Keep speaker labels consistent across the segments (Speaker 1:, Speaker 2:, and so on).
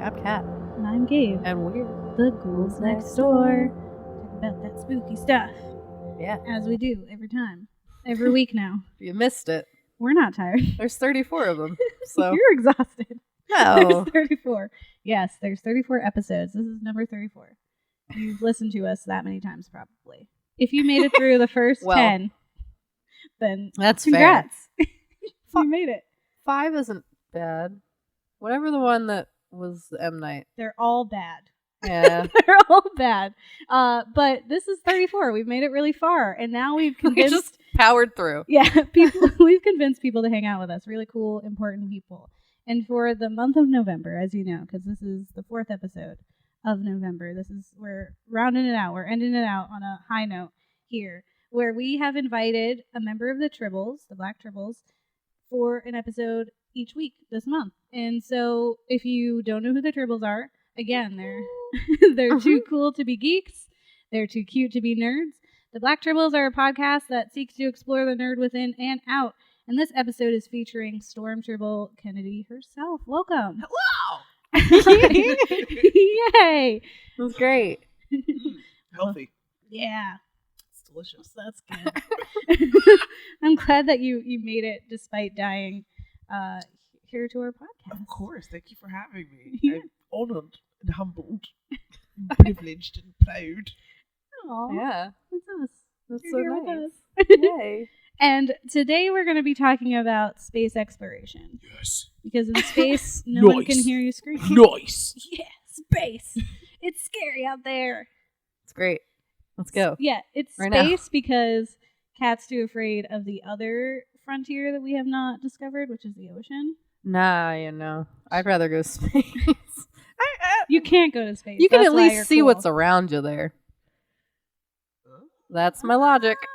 Speaker 1: I'm Kat.
Speaker 2: And I'm Gabe.
Speaker 1: And we're
Speaker 2: the Ghouls Next Door. Talk about that spooky stuff.
Speaker 1: Yeah.
Speaker 2: As we do every time. Every week now.
Speaker 1: If you missed it.
Speaker 2: We're not tired.
Speaker 1: There's 34 of them. So
Speaker 2: You're exhausted.
Speaker 1: No.
Speaker 2: There's 34. Yes, there's 34 episodes. This is number 34. You've listened to us that many times, probably. If you made it through the first 10, then
Speaker 1: that's
Speaker 2: congrats.
Speaker 1: fair.
Speaker 2: You made it.
Speaker 1: 5 isn't bad. Whatever the one that was M. Night.
Speaker 2: They're all bad.
Speaker 1: Yeah.
Speaker 2: They're all bad. But this is 34. We've made it really far. And now we've convinced...
Speaker 1: We just powered through.
Speaker 2: Yeah. We've convinced people to hang out with us. Really cool, important people. And for the month of November, as you know, because this is the 4th episode of November, we're rounding it out. We're ending it out on a high note here, where we have invited a member of the Tribbles, the Black Tribbles, for an episode each week this month. And so if you don't know who the Tribbles are, again, they're too cool to be geeks. They're too cute to be nerds. The Black Tribbles are a podcast that seeks to explore the nerd within and out. And this episode is featuring Storm Tribble Kennedy herself. Welcome.
Speaker 3: Hello.
Speaker 2: Yay.
Speaker 1: It was great.
Speaker 3: Healthy.
Speaker 2: Yeah.
Speaker 3: It's delicious.
Speaker 2: That's good. I'm glad that you made it despite dying here to our podcast.
Speaker 3: Of course. Thank you for having me.
Speaker 2: Yeah.
Speaker 3: I'm honored and humbled, and privileged and proud.
Speaker 2: Aww.
Speaker 1: Yeah.
Speaker 2: That's us.
Speaker 1: That's
Speaker 2: You're here
Speaker 1: so
Speaker 2: with
Speaker 1: nice.
Speaker 2: us.
Speaker 1: Yay.
Speaker 2: And today we're going to be talking about space exploration.
Speaker 3: Yes.
Speaker 2: Because in space, no one can
Speaker 3: Nice.
Speaker 2: hear you scream.
Speaker 3: Nice.
Speaker 2: Yeah, space. It's scary out there.
Speaker 1: It's great. Let's go.
Speaker 2: Yeah, it's
Speaker 1: Right now.
Speaker 2: space because Kat's too afraid of the other frontier that we have not discovered, which is the ocean.
Speaker 1: Nah, I'd rather go to space.
Speaker 2: You can't go to space.
Speaker 1: You can
Speaker 2: That's
Speaker 1: at
Speaker 2: why
Speaker 1: least
Speaker 2: you're
Speaker 1: see
Speaker 2: cool.
Speaker 1: what's around you there. That's my logic.
Speaker 2: Ah.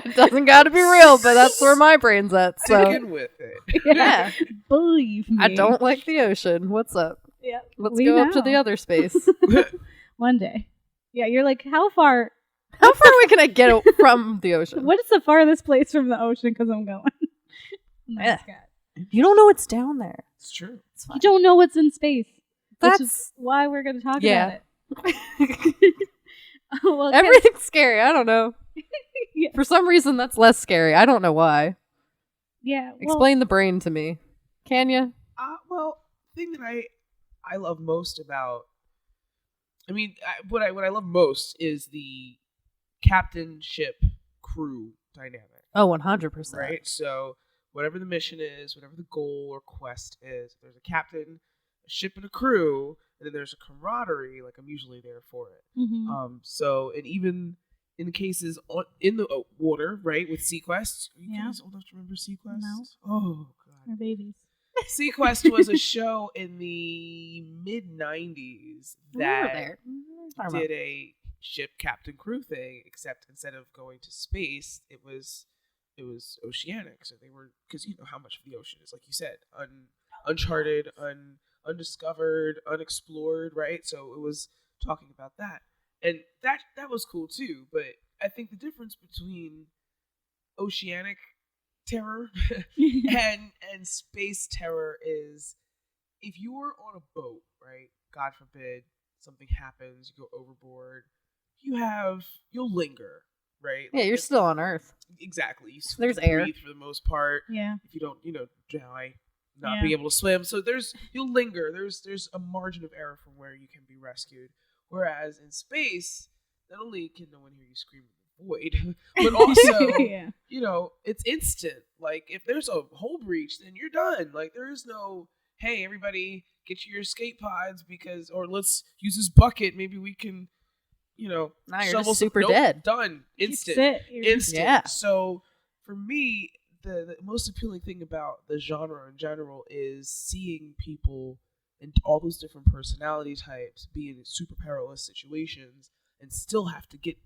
Speaker 1: It doesn't got to be real, but that's where my brain's at. So
Speaker 3: Sticking with it.
Speaker 1: yeah,
Speaker 2: Believe me.
Speaker 1: I don't like the ocean. What's up?
Speaker 2: Yeah.
Speaker 1: Let's
Speaker 2: We
Speaker 1: go up to
Speaker 2: know.
Speaker 1: the other space.
Speaker 2: One day. Yeah, you're like, how far?
Speaker 1: How far away can I get from the ocean?
Speaker 2: What is the farthest place from the ocean? Because I'm going.
Speaker 1: Yeah.
Speaker 2: Scott.
Speaker 1: You don't know what's down there.
Speaker 3: It's true.
Speaker 1: It's fine.
Speaker 2: You don't know what's in space. Which is
Speaker 1: That's
Speaker 2: why we're going to talk
Speaker 1: Yeah.
Speaker 2: about it. Well,
Speaker 1: everything's scary. I don't know.
Speaker 2: Yeah.
Speaker 1: For some reason, that's less scary. I don't know why.
Speaker 2: Yeah. Well,
Speaker 1: Explain the brain to me. Can you?
Speaker 3: Well, the thing that I love most about, what I love most is the captain ship crew dynamic.
Speaker 1: Oh, 100%.
Speaker 3: Right? So whatever the mission is, whatever the goal or quest is, there's a captain, a ship, and a crew, and then there's a camaraderie. Like, I'm usually there for it.
Speaker 2: mhm.
Speaker 3: So, and even in cases in the water, right, with Sequest. Are you
Speaker 2: Yeah.
Speaker 3: guys old enough to remember Sequest?
Speaker 2: No.
Speaker 3: Oh God.
Speaker 2: We're babies.
Speaker 3: Sequest was a show in the mid-90s
Speaker 1: We were
Speaker 3: that
Speaker 1: there.
Speaker 3: did a ship captain crew thing, except instead of going to space, it was oceanic. So they were, because you know how much of the ocean is, like you said, uncharted, undiscovered, unexplored, right? So it was talking about that, and that was cool too. But I think the difference between oceanic terror and space terror is, if you're on a boat, right? God forbid something happens, you go overboard, you'll linger, right?
Speaker 1: Yeah, you're still on Earth.
Speaker 3: Exactly.
Speaker 1: There's
Speaker 3: breathe
Speaker 1: air.
Speaker 3: for the most part.
Speaker 2: Yeah.
Speaker 3: If you don't, die, not
Speaker 2: Yeah.
Speaker 3: being able to swim, so you'll linger. There's a margin of error from where you can be rescued. Whereas in space, not only can no one hear you scream in the void, but also,
Speaker 2: Yeah.
Speaker 3: it's instant. Like, if there's a hull breach, then you're done. Like, there is no, hey, everybody, get your escape pods or let's use this bucket. Maybe we can,
Speaker 1: Now you're
Speaker 3: shovel
Speaker 1: just super
Speaker 3: nope,
Speaker 1: dead.
Speaker 3: Done. Instant.
Speaker 2: Sit. You're-
Speaker 3: Instant.
Speaker 1: Yeah.
Speaker 3: So for me, the most appealing thing about the genre in general is seeing people and all those different personality types be in super perilous situations and still have to get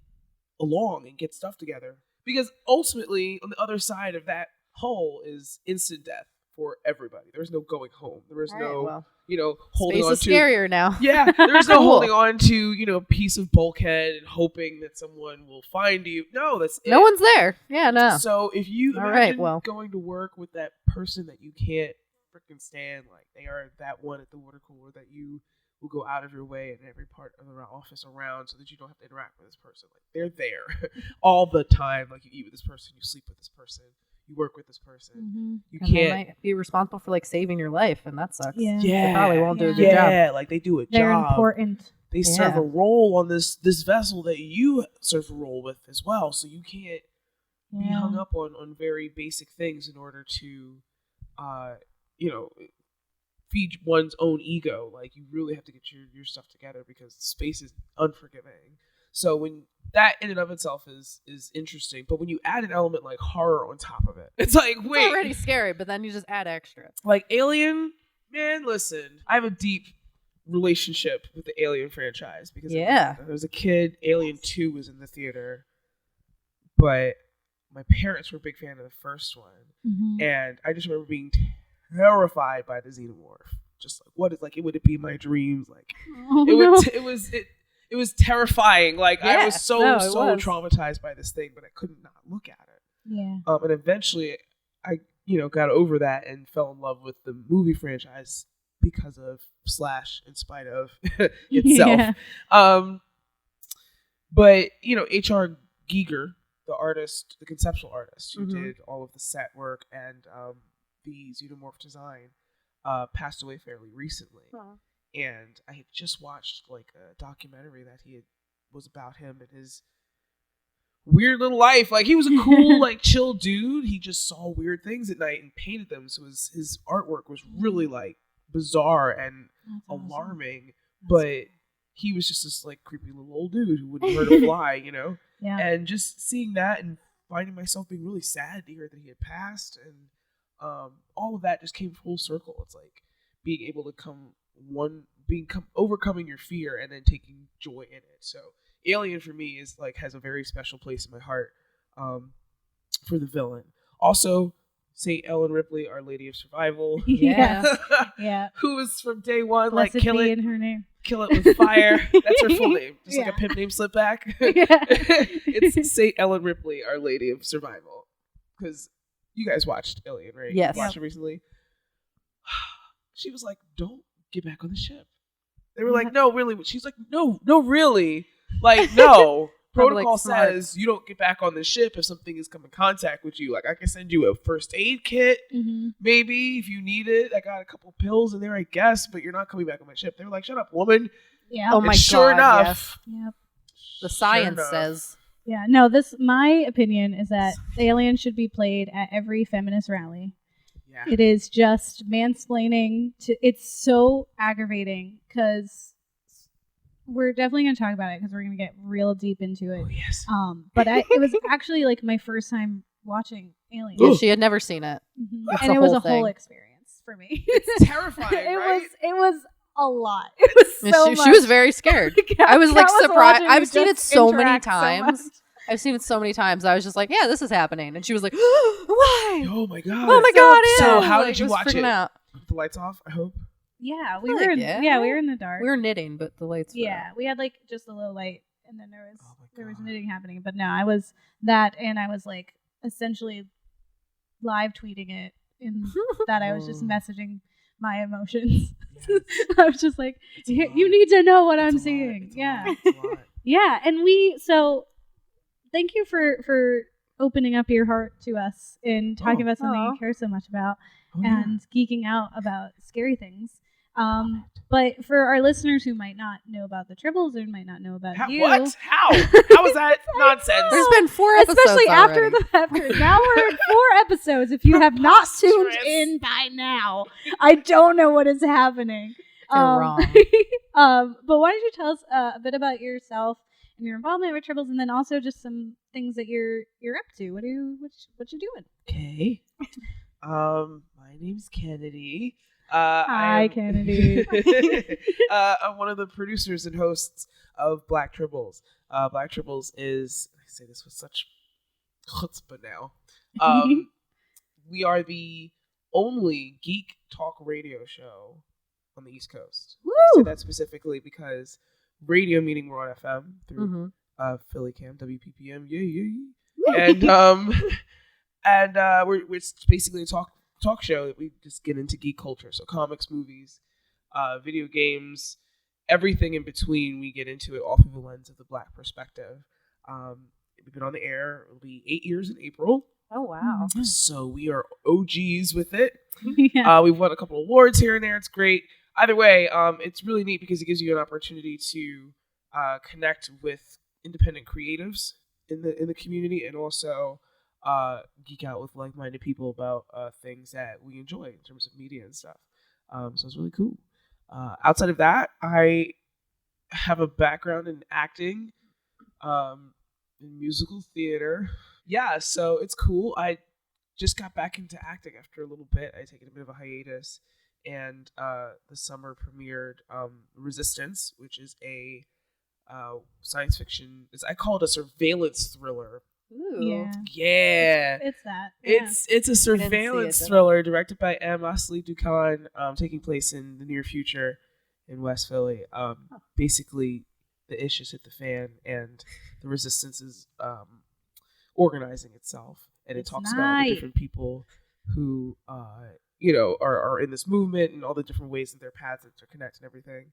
Speaker 3: along and get stuff together. Because ultimately, on the other side of that hull is instant death for everybody. There's no going home. There is holding
Speaker 1: Space
Speaker 3: on
Speaker 1: is
Speaker 3: to.
Speaker 1: scarier now.
Speaker 3: Yeah, there's no
Speaker 1: Cool.
Speaker 3: holding on to, a piece of bulkhead and hoping that someone will find you. No, that's it.
Speaker 1: No one's there. Yeah, no.
Speaker 3: So if you
Speaker 1: All
Speaker 3: imagine
Speaker 1: right, well.
Speaker 3: going to work with that person that you can't freaking stand. Like, they are that one at the water cooler that you will go out of your way in every part of the office around so that you don't have to interact with this person. Like, they're there all the time. Like, you eat with this person, you sleep with this person, you work with this person. You
Speaker 1: And they
Speaker 3: can't
Speaker 1: might be responsible for like saving your life, and that sucks.
Speaker 2: Yeah.
Speaker 1: They probably won't do a good job.
Speaker 3: Yeah, like they do a
Speaker 2: They're
Speaker 3: job.
Speaker 2: important.
Speaker 3: They serve a role on this vessel that you serve a role with as well. So you can't be hung up on very basic things in order to, feed one's own ego. Like, you really have to get your stuff together because space is unforgiving. So when that in and of itself is interesting, but when you add an element like horror on top of it, it's like, wait,
Speaker 1: it's already scary, but then you just add extra.
Speaker 3: Like Alien, man, listen, I have a deep relationship with the Alien franchise because when I was a kid, Alien 2 was in the theater, but my parents were a big fan of the first one, and I just remember being terrified by the xenomorph. Just like, what is, like, it would be my dreams, like it was terrifying. Like, I was so traumatized by this thing, but I couldn't not look at it.
Speaker 2: Yeah.
Speaker 3: And eventually I, got over that and fell in love with the movie franchise because of / in spite of itself.
Speaker 2: Yeah.
Speaker 3: But, H.R. Giger, the artist, the conceptual artist who did all of the set work and the xenomorph design, passed away fairly recently. And I had just watched like a documentary that was about him and his weird little life. Like, he was a cool, like, chill dude. He just saw weird things at night and painted them. So his artwork was really like bizarre and alarming. But he was just this like creepy little old dude who wouldn't hurt a fly,
Speaker 2: Yeah.
Speaker 3: And just seeing that and finding myself being really sad to hear that he had passed, and all of that just came full circle. It's like being able to overcoming your fear and then taking joy in it. So Alien for me is like has a very special place in my heart for the villain. Also, St. Ellen Ripley, Our Lady of Survival.
Speaker 2: Yeah. Yeah.
Speaker 3: Who was from day one,
Speaker 2: Blessed
Speaker 3: like, kill
Speaker 2: be
Speaker 3: it.
Speaker 2: in her name.
Speaker 3: Kill it with fire. That's her full name. Just like a pimp name slip back. It's St. Ellen Ripley, Our Lady of Survival. Because you guys watched Alien, right?
Speaker 1: Yes.
Speaker 3: You watched it recently. She was like, don't get back on the ship. They were like, no, really. She's like, no, really. Like, no. Protocol says you don't get back on the ship if something has come in contact with you. Like, I can send you a first aid kit, maybe, if you need it. I got a couple pills in there, I guess, but you're not coming back on my ship. They were like, shut up, woman.
Speaker 2: Yeah.
Speaker 1: Oh my
Speaker 3: God. Sure enough.
Speaker 1: Yes. Yep. The science says.
Speaker 2: Yeah. No, my opinion is that Alien should be played at every feminist rally. Yeah. It is just mansplaining. It's so aggravating because we're definitely going to talk about it because we're going to get real deep into it.
Speaker 3: Oh, yes.
Speaker 2: But it was actually like my first time watching Alien.
Speaker 1: Yeah, she had never seen it.
Speaker 2: And it was a whole experience for me.
Speaker 3: It's terrifying, right?
Speaker 2: It was a lot. It was so much.
Speaker 1: She was very scared. I was like surprised. I've seen it so many times.
Speaker 2: So
Speaker 1: I've seen it so many times. I was just like, yeah, this is happening. And she was like, why?
Speaker 3: Oh my God.
Speaker 1: Oh my God.
Speaker 3: So how did you watch it?
Speaker 1: Out.
Speaker 3: With the lights off, I hope.
Speaker 2: Yeah, we were in the dark.
Speaker 1: We were knitting, but the lights were out.
Speaker 2: We had like just a little light, and then there was knitting happening. But no, I was that, and I was like essentially live tweeting it in that I was just messaging my emotions. Yes. I was just like, you need to know what I'm seeing. Yeah, yeah, and thank you for opening up your heart to us and talking about something you care so much about and geeking out about scary things. But for our listeners who might not know about the Tribbles or might not know about you.
Speaker 3: What? How is that nonsense?
Speaker 1: There's been 4 episodes
Speaker 2: especially
Speaker 1: already.
Speaker 2: after now we're at 4 episodes. If you have not tuned in by now, I don't know what is happening.
Speaker 1: You're wrong.
Speaker 2: But why don't you tell us a bit about yourself and your involvement with Tribbles, and then also just some things that you're up to. What you doing?
Speaker 3: Okay. My name's Kennedy.
Speaker 2: Hi, Kennedy.
Speaker 3: I'm one of the producers and hosts of Black Tribbles. Black Tribbles is, I say this with such chutzpah now, we are the only geek talk radio show on the East Coast.
Speaker 2: Woo!
Speaker 3: I say that specifically because radio, meaning we're on FM through Philly Cam, WPPM, and we're basically a talk talk show that we just get into geek culture. So comics, movies, video games, everything in between. We get into it all through the lens of the Black perspective. We've been on the air. It'll be 8 years in April.
Speaker 1: Oh, wow.
Speaker 3: So we are OGs with it.
Speaker 2: Yeah.
Speaker 3: We've won a couple awards here and there. It's great. Either way, it's really neat because it gives you an opportunity to connect with independent creatives in the community, and also geek out with like-minded people about things that we enjoy in terms of media and stuff. So it's really cool. Outside of that, I have a background in acting, in musical theater. Yeah, so it's cool. I just got back into acting after a little bit. I taken a bit of a hiatus, and the summer premiered Resistance, which is a science fiction. I call it a surveillance thriller.
Speaker 1: Ooh.
Speaker 2: Yeah. It's that. Yeah.
Speaker 3: It's a surveillance thriller directed by M. Asli Dukan, taking place in the near future in West Philly. Basically, the ish has hit the fan, and the resistance is organizing itself, and it talks about all the different people who are in this movement and all the different ways that their paths interconnect and everything.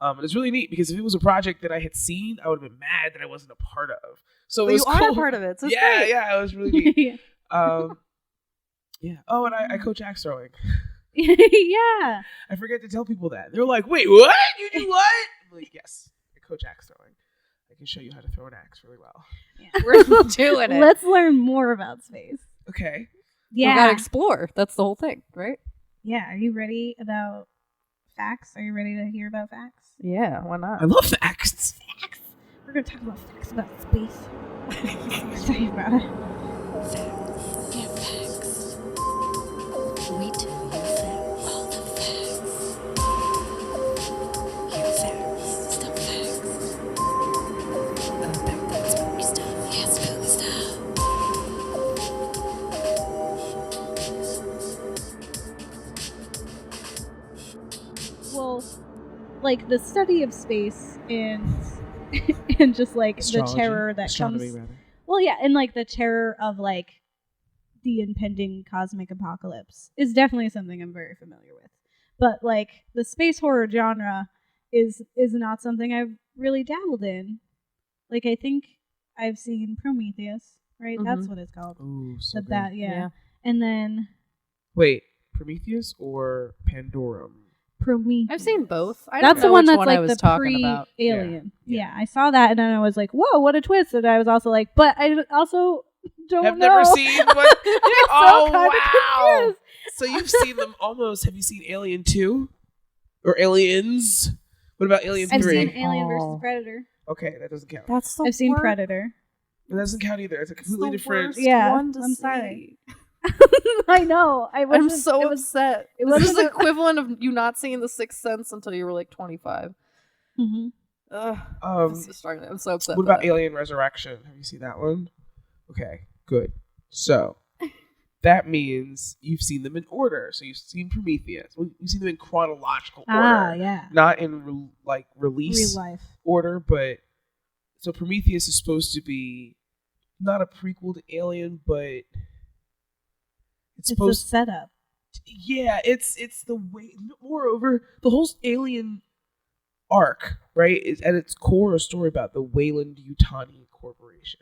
Speaker 3: And it's really neat because if it was a project that I had seen, I would have been mad that I wasn't a part of. So it was
Speaker 1: you
Speaker 3: cool.
Speaker 1: are a part of it. So it's
Speaker 3: yeah,
Speaker 1: great.
Speaker 3: yeah, it was really neat.
Speaker 2: Yeah.
Speaker 3: Yeah. Oh, and I coach axe throwing.
Speaker 2: Yeah.
Speaker 3: I forget to tell people that. They're like, "Wait, what? You do what?" I'm like, "Yes, I coach axe throwing. I can show you how to throw an axe really well."
Speaker 2: Yeah.
Speaker 1: We're doing it.
Speaker 2: Let's learn more about space.
Speaker 3: Okay.
Speaker 2: Yeah.
Speaker 1: We gotta explore. That's the whole thing, right?
Speaker 2: Yeah. Are you ready about facts? Are you ready to hear about facts?
Speaker 1: Yeah, why not?
Speaker 3: I love facts.
Speaker 2: Facts. We're gonna talk about facts about space. I'm excited about it.
Speaker 4: Facts. Yeah, facts. We tell you facts. All the facts. Hear facts. Stuff facts. About that spooky stuff. Yeah, spooky stuff.
Speaker 2: Well, like the study of space and and just like
Speaker 3: Astrology.
Speaker 2: the terror that
Speaker 3: Astronomy,
Speaker 2: comes.
Speaker 3: rather.
Speaker 2: Well, yeah, and like the terror of like the impending cosmic apocalypse is definitely something I'm very familiar with. But like the space horror genre is not something I've really dabbled in. Like I think I've seen Prometheus, right?
Speaker 1: Mhm.
Speaker 2: That's what it's called.
Speaker 3: Ooh, so
Speaker 2: The
Speaker 3: good.
Speaker 2: bat, yeah.
Speaker 1: Yeah.
Speaker 2: And then
Speaker 3: Wait, Prometheus or Pandorum?
Speaker 2: Prometheus.
Speaker 1: I've seen both. I
Speaker 2: That's
Speaker 1: don't
Speaker 2: the
Speaker 1: know
Speaker 2: one
Speaker 1: which
Speaker 2: that's
Speaker 1: one
Speaker 2: like
Speaker 1: I was
Speaker 2: the
Speaker 1: talking about.
Speaker 2: pre-alien.
Speaker 3: Yeah.
Speaker 2: Yeah, I saw that and then I was like, "Whoa, what a twist!" And I was also like, "But I also don't
Speaker 3: Have
Speaker 2: know."
Speaker 3: never seen what?
Speaker 2: I'm
Speaker 3: Oh,
Speaker 2: so kind
Speaker 3: wow.
Speaker 2: of confused.
Speaker 3: So you've seen them almost. Have you seen Alien 2? Or Aliens? What about Alien
Speaker 2: I've
Speaker 3: 3?
Speaker 2: seen Alien
Speaker 1: Oh.
Speaker 2: versus Predator.
Speaker 3: Okay, that doesn't count.
Speaker 1: That's the
Speaker 2: I've seen
Speaker 1: worst-
Speaker 2: Predator.
Speaker 3: It doesn't count either. It's a
Speaker 1: it's
Speaker 3: completely
Speaker 1: the
Speaker 3: different.
Speaker 1: worst
Speaker 2: Yeah,
Speaker 1: one to
Speaker 2: I'm
Speaker 1: see.
Speaker 2: sorry. I know.
Speaker 1: I'm so upset.
Speaker 2: it
Speaker 1: This is
Speaker 2: wasn't
Speaker 1: the equivalent of you not seeing The Sixth Sense until you were like 25.
Speaker 2: Mhm.
Speaker 1: Ugh,
Speaker 3: Um,
Speaker 1: this is struggling. I'm so upset.
Speaker 3: what
Speaker 1: by
Speaker 3: about
Speaker 1: that.
Speaker 3: Alien Resurrection? Have you seen that one? Okay, good. So that means you've seen them in order. So you've seen Prometheus. Well, you've seen them in chronological order,
Speaker 2: Ah, yeah.
Speaker 3: not in release
Speaker 2: Real life.
Speaker 3: order. But so Prometheus is supposed to be not a prequel to Alien, but it's
Speaker 2: It's a
Speaker 3: supposed.
Speaker 2: setup.
Speaker 3: Yeah, it's the way. Moreover, the whole Alien arc, right, is at its core a story about the Weyland-Yutani Corporation.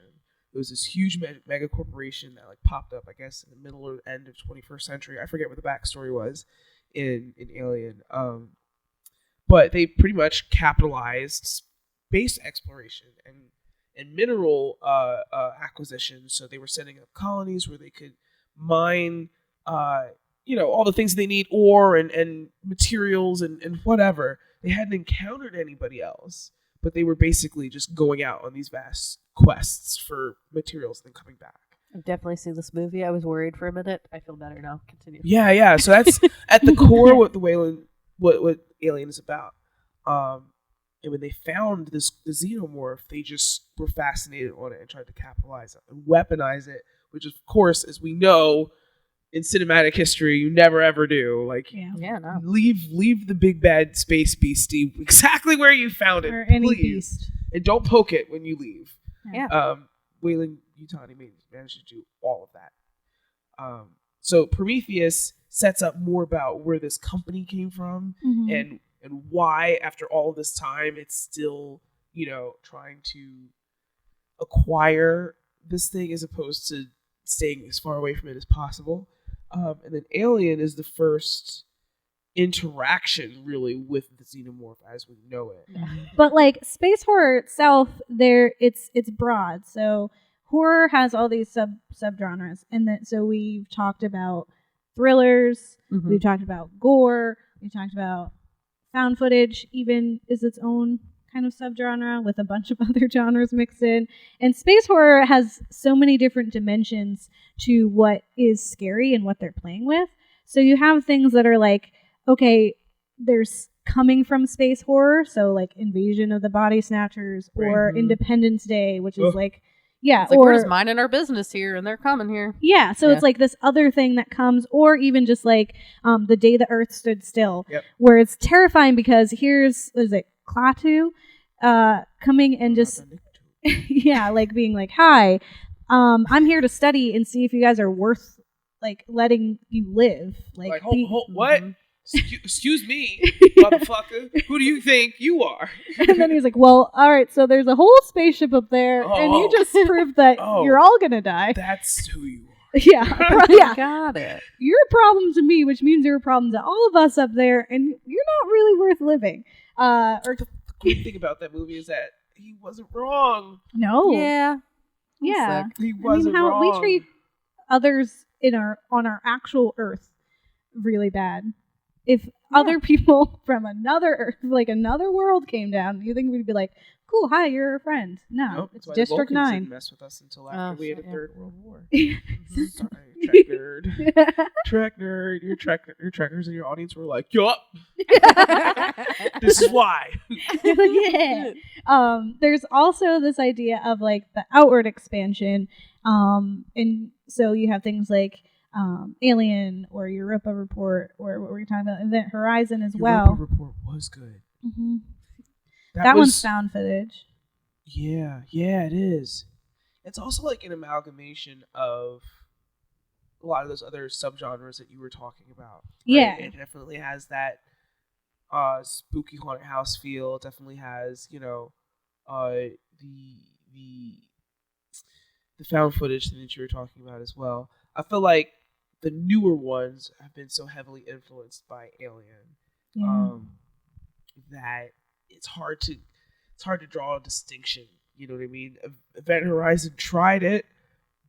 Speaker 3: It was this huge mega corporation that like popped up, I guess, in the middle or end of 21st century. I forget what the backstory was in Alien. But they pretty much capitalized space exploration and mineral acquisition. So they were setting up colonies where they could mine, all the things they need, ore and materials and whatever. They hadn't encountered anybody else, but they were basically just going out on these vast quests for materials and then coming back.
Speaker 1: I've definitely seen this movie. I was worried for a minute. I feel better now. Continue.
Speaker 3: Yeah. So that's at the core what the Weyland, what Alien is about. And when they found the xenomorph, they just were fascinated on it and tried to capitalize it and weaponize it, which of course, as we know, in cinematic history, you never ever do. Like,
Speaker 1: Yeah, no.
Speaker 3: leave the big bad space beastie exactly where you found it,
Speaker 2: Or any
Speaker 3: please.
Speaker 2: beast.
Speaker 3: And don't poke it when you leave.
Speaker 1: Yeah.
Speaker 3: Weyland Yutani managed to do all of that. So Prometheus sets up more about where this company came from and why after all this time it's still, trying to acquire this thing as opposed to staying as far away from it as possible. And then Alien is the first interaction really with the xenomorph as we know it.
Speaker 2: But like space horror itself, it's broad. So horror has all these subgenres, and so we've talked about thrillers, we've talked about gore, we've talked about found footage. Even is its own kind of subgenre with a bunch of other genres mixed in. And space horror has so many different dimensions to what is scary and what they're playing with. So you have things that are like, okay, there's coming from space horror, so like Invasion of the Body Snatchers or Independence Day, which is like,
Speaker 1: it's like, we're just minding our business here and they're coming here.
Speaker 2: Yeah, so it's like this other thing that comes, or even just like The Day the Earth Stood Still, where it's terrifying because here's, what is it, Klaatu coming and just, like being like, hi, I'm here to study and see if you guys are worth like letting you live. Like
Speaker 3: what? Excuse me, motherfucker. Who do you think you are?
Speaker 2: And then he's like, well, all right, so there's a whole spaceship up there, and you just proved that you're all gonna die.
Speaker 3: That's who you are.
Speaker 2: Yeah.
Speaker 1: Got it.
Speaker 2: You're a problem to me, which means you're a problem to all of us up there, and you're not really worth living.
Speaker 3: The great thing about that movie is that he wasn't wrong.
Speaker 2: No.
Speaker 1: Yeah.
Speaker 3: He wasn't wrong.
Speaker 2: We treat others on our actual Earth really bad. If other people from another Earth, like another world, came down, you think we'd be like, "Cool, hi, you're a friend." No,
Speaker 3: nope,
Speaker 2: it's District 9.
Speaker 3: Didn't mess with us until after we had a Third World War. Sorry, track nerd. Your trackers in your audience were like, "Yup, this is why."
Speaker 2: Yeah. There's also this idea of like the outward expansion, and so you have things like Alien or Europa Report, or what were we talking about? Event Horizon as well.
Speaker 3: Europa Report was good.
Speaker 2: That one's found footage.
Speaker 3: Yeah, it is. It's also like an amalgamation of a lot of those other subgenres that you were talking about. Right?
Speaker 2: Yeah.
Speaker 3: It definitely has that spooky haunted house feel. It definitely has, the found footage thing that you were talking about as well. I feel like the newer ones have been so heavily influenced by Alien that it's hard to draw a distinction. You know what I mean? Event Horizon tried it,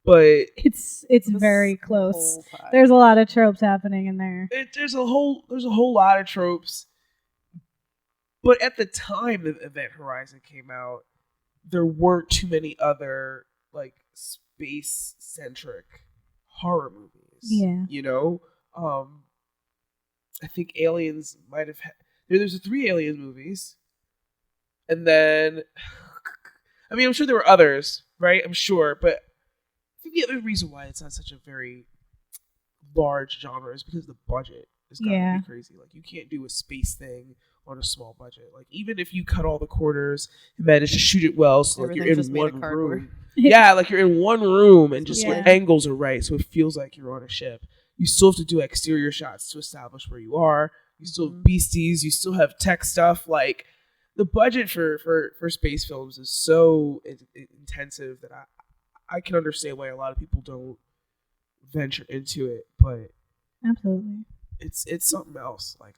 Speaker 3: but
Speaker 2: it's very close. There's a lot of tropes happening in there.
Speaker 3: There's a whole lot of tropes. But at the time that Event Horizon came out, there weren't too many other like space centric horror movies.
Speaker 2: Yeah.
Speaker 3: I think Aliens might have had... There's 3 Aliens movies. And then... I mean, I'm sure there were others, right? I'm sure. But I think the other reason why it's not such a very large genre is because the budget is gotta be crazy. Like, you can't do a space thing on a small budget. Like, even if you cut all the corners and manage to shoot it well, so like you're in one room. Yeah, like you're in one room and just like angles are right, so it feels like you're on a ship. You still have to do exterior shots to establish where you are. You still have beasties. You still have tech stuff. Like, the budget for space films is so intensive that I can understand why a lot of people don't venture into it. But
Speaker 2: absolutely,
Speaker 3: it's something else. Like,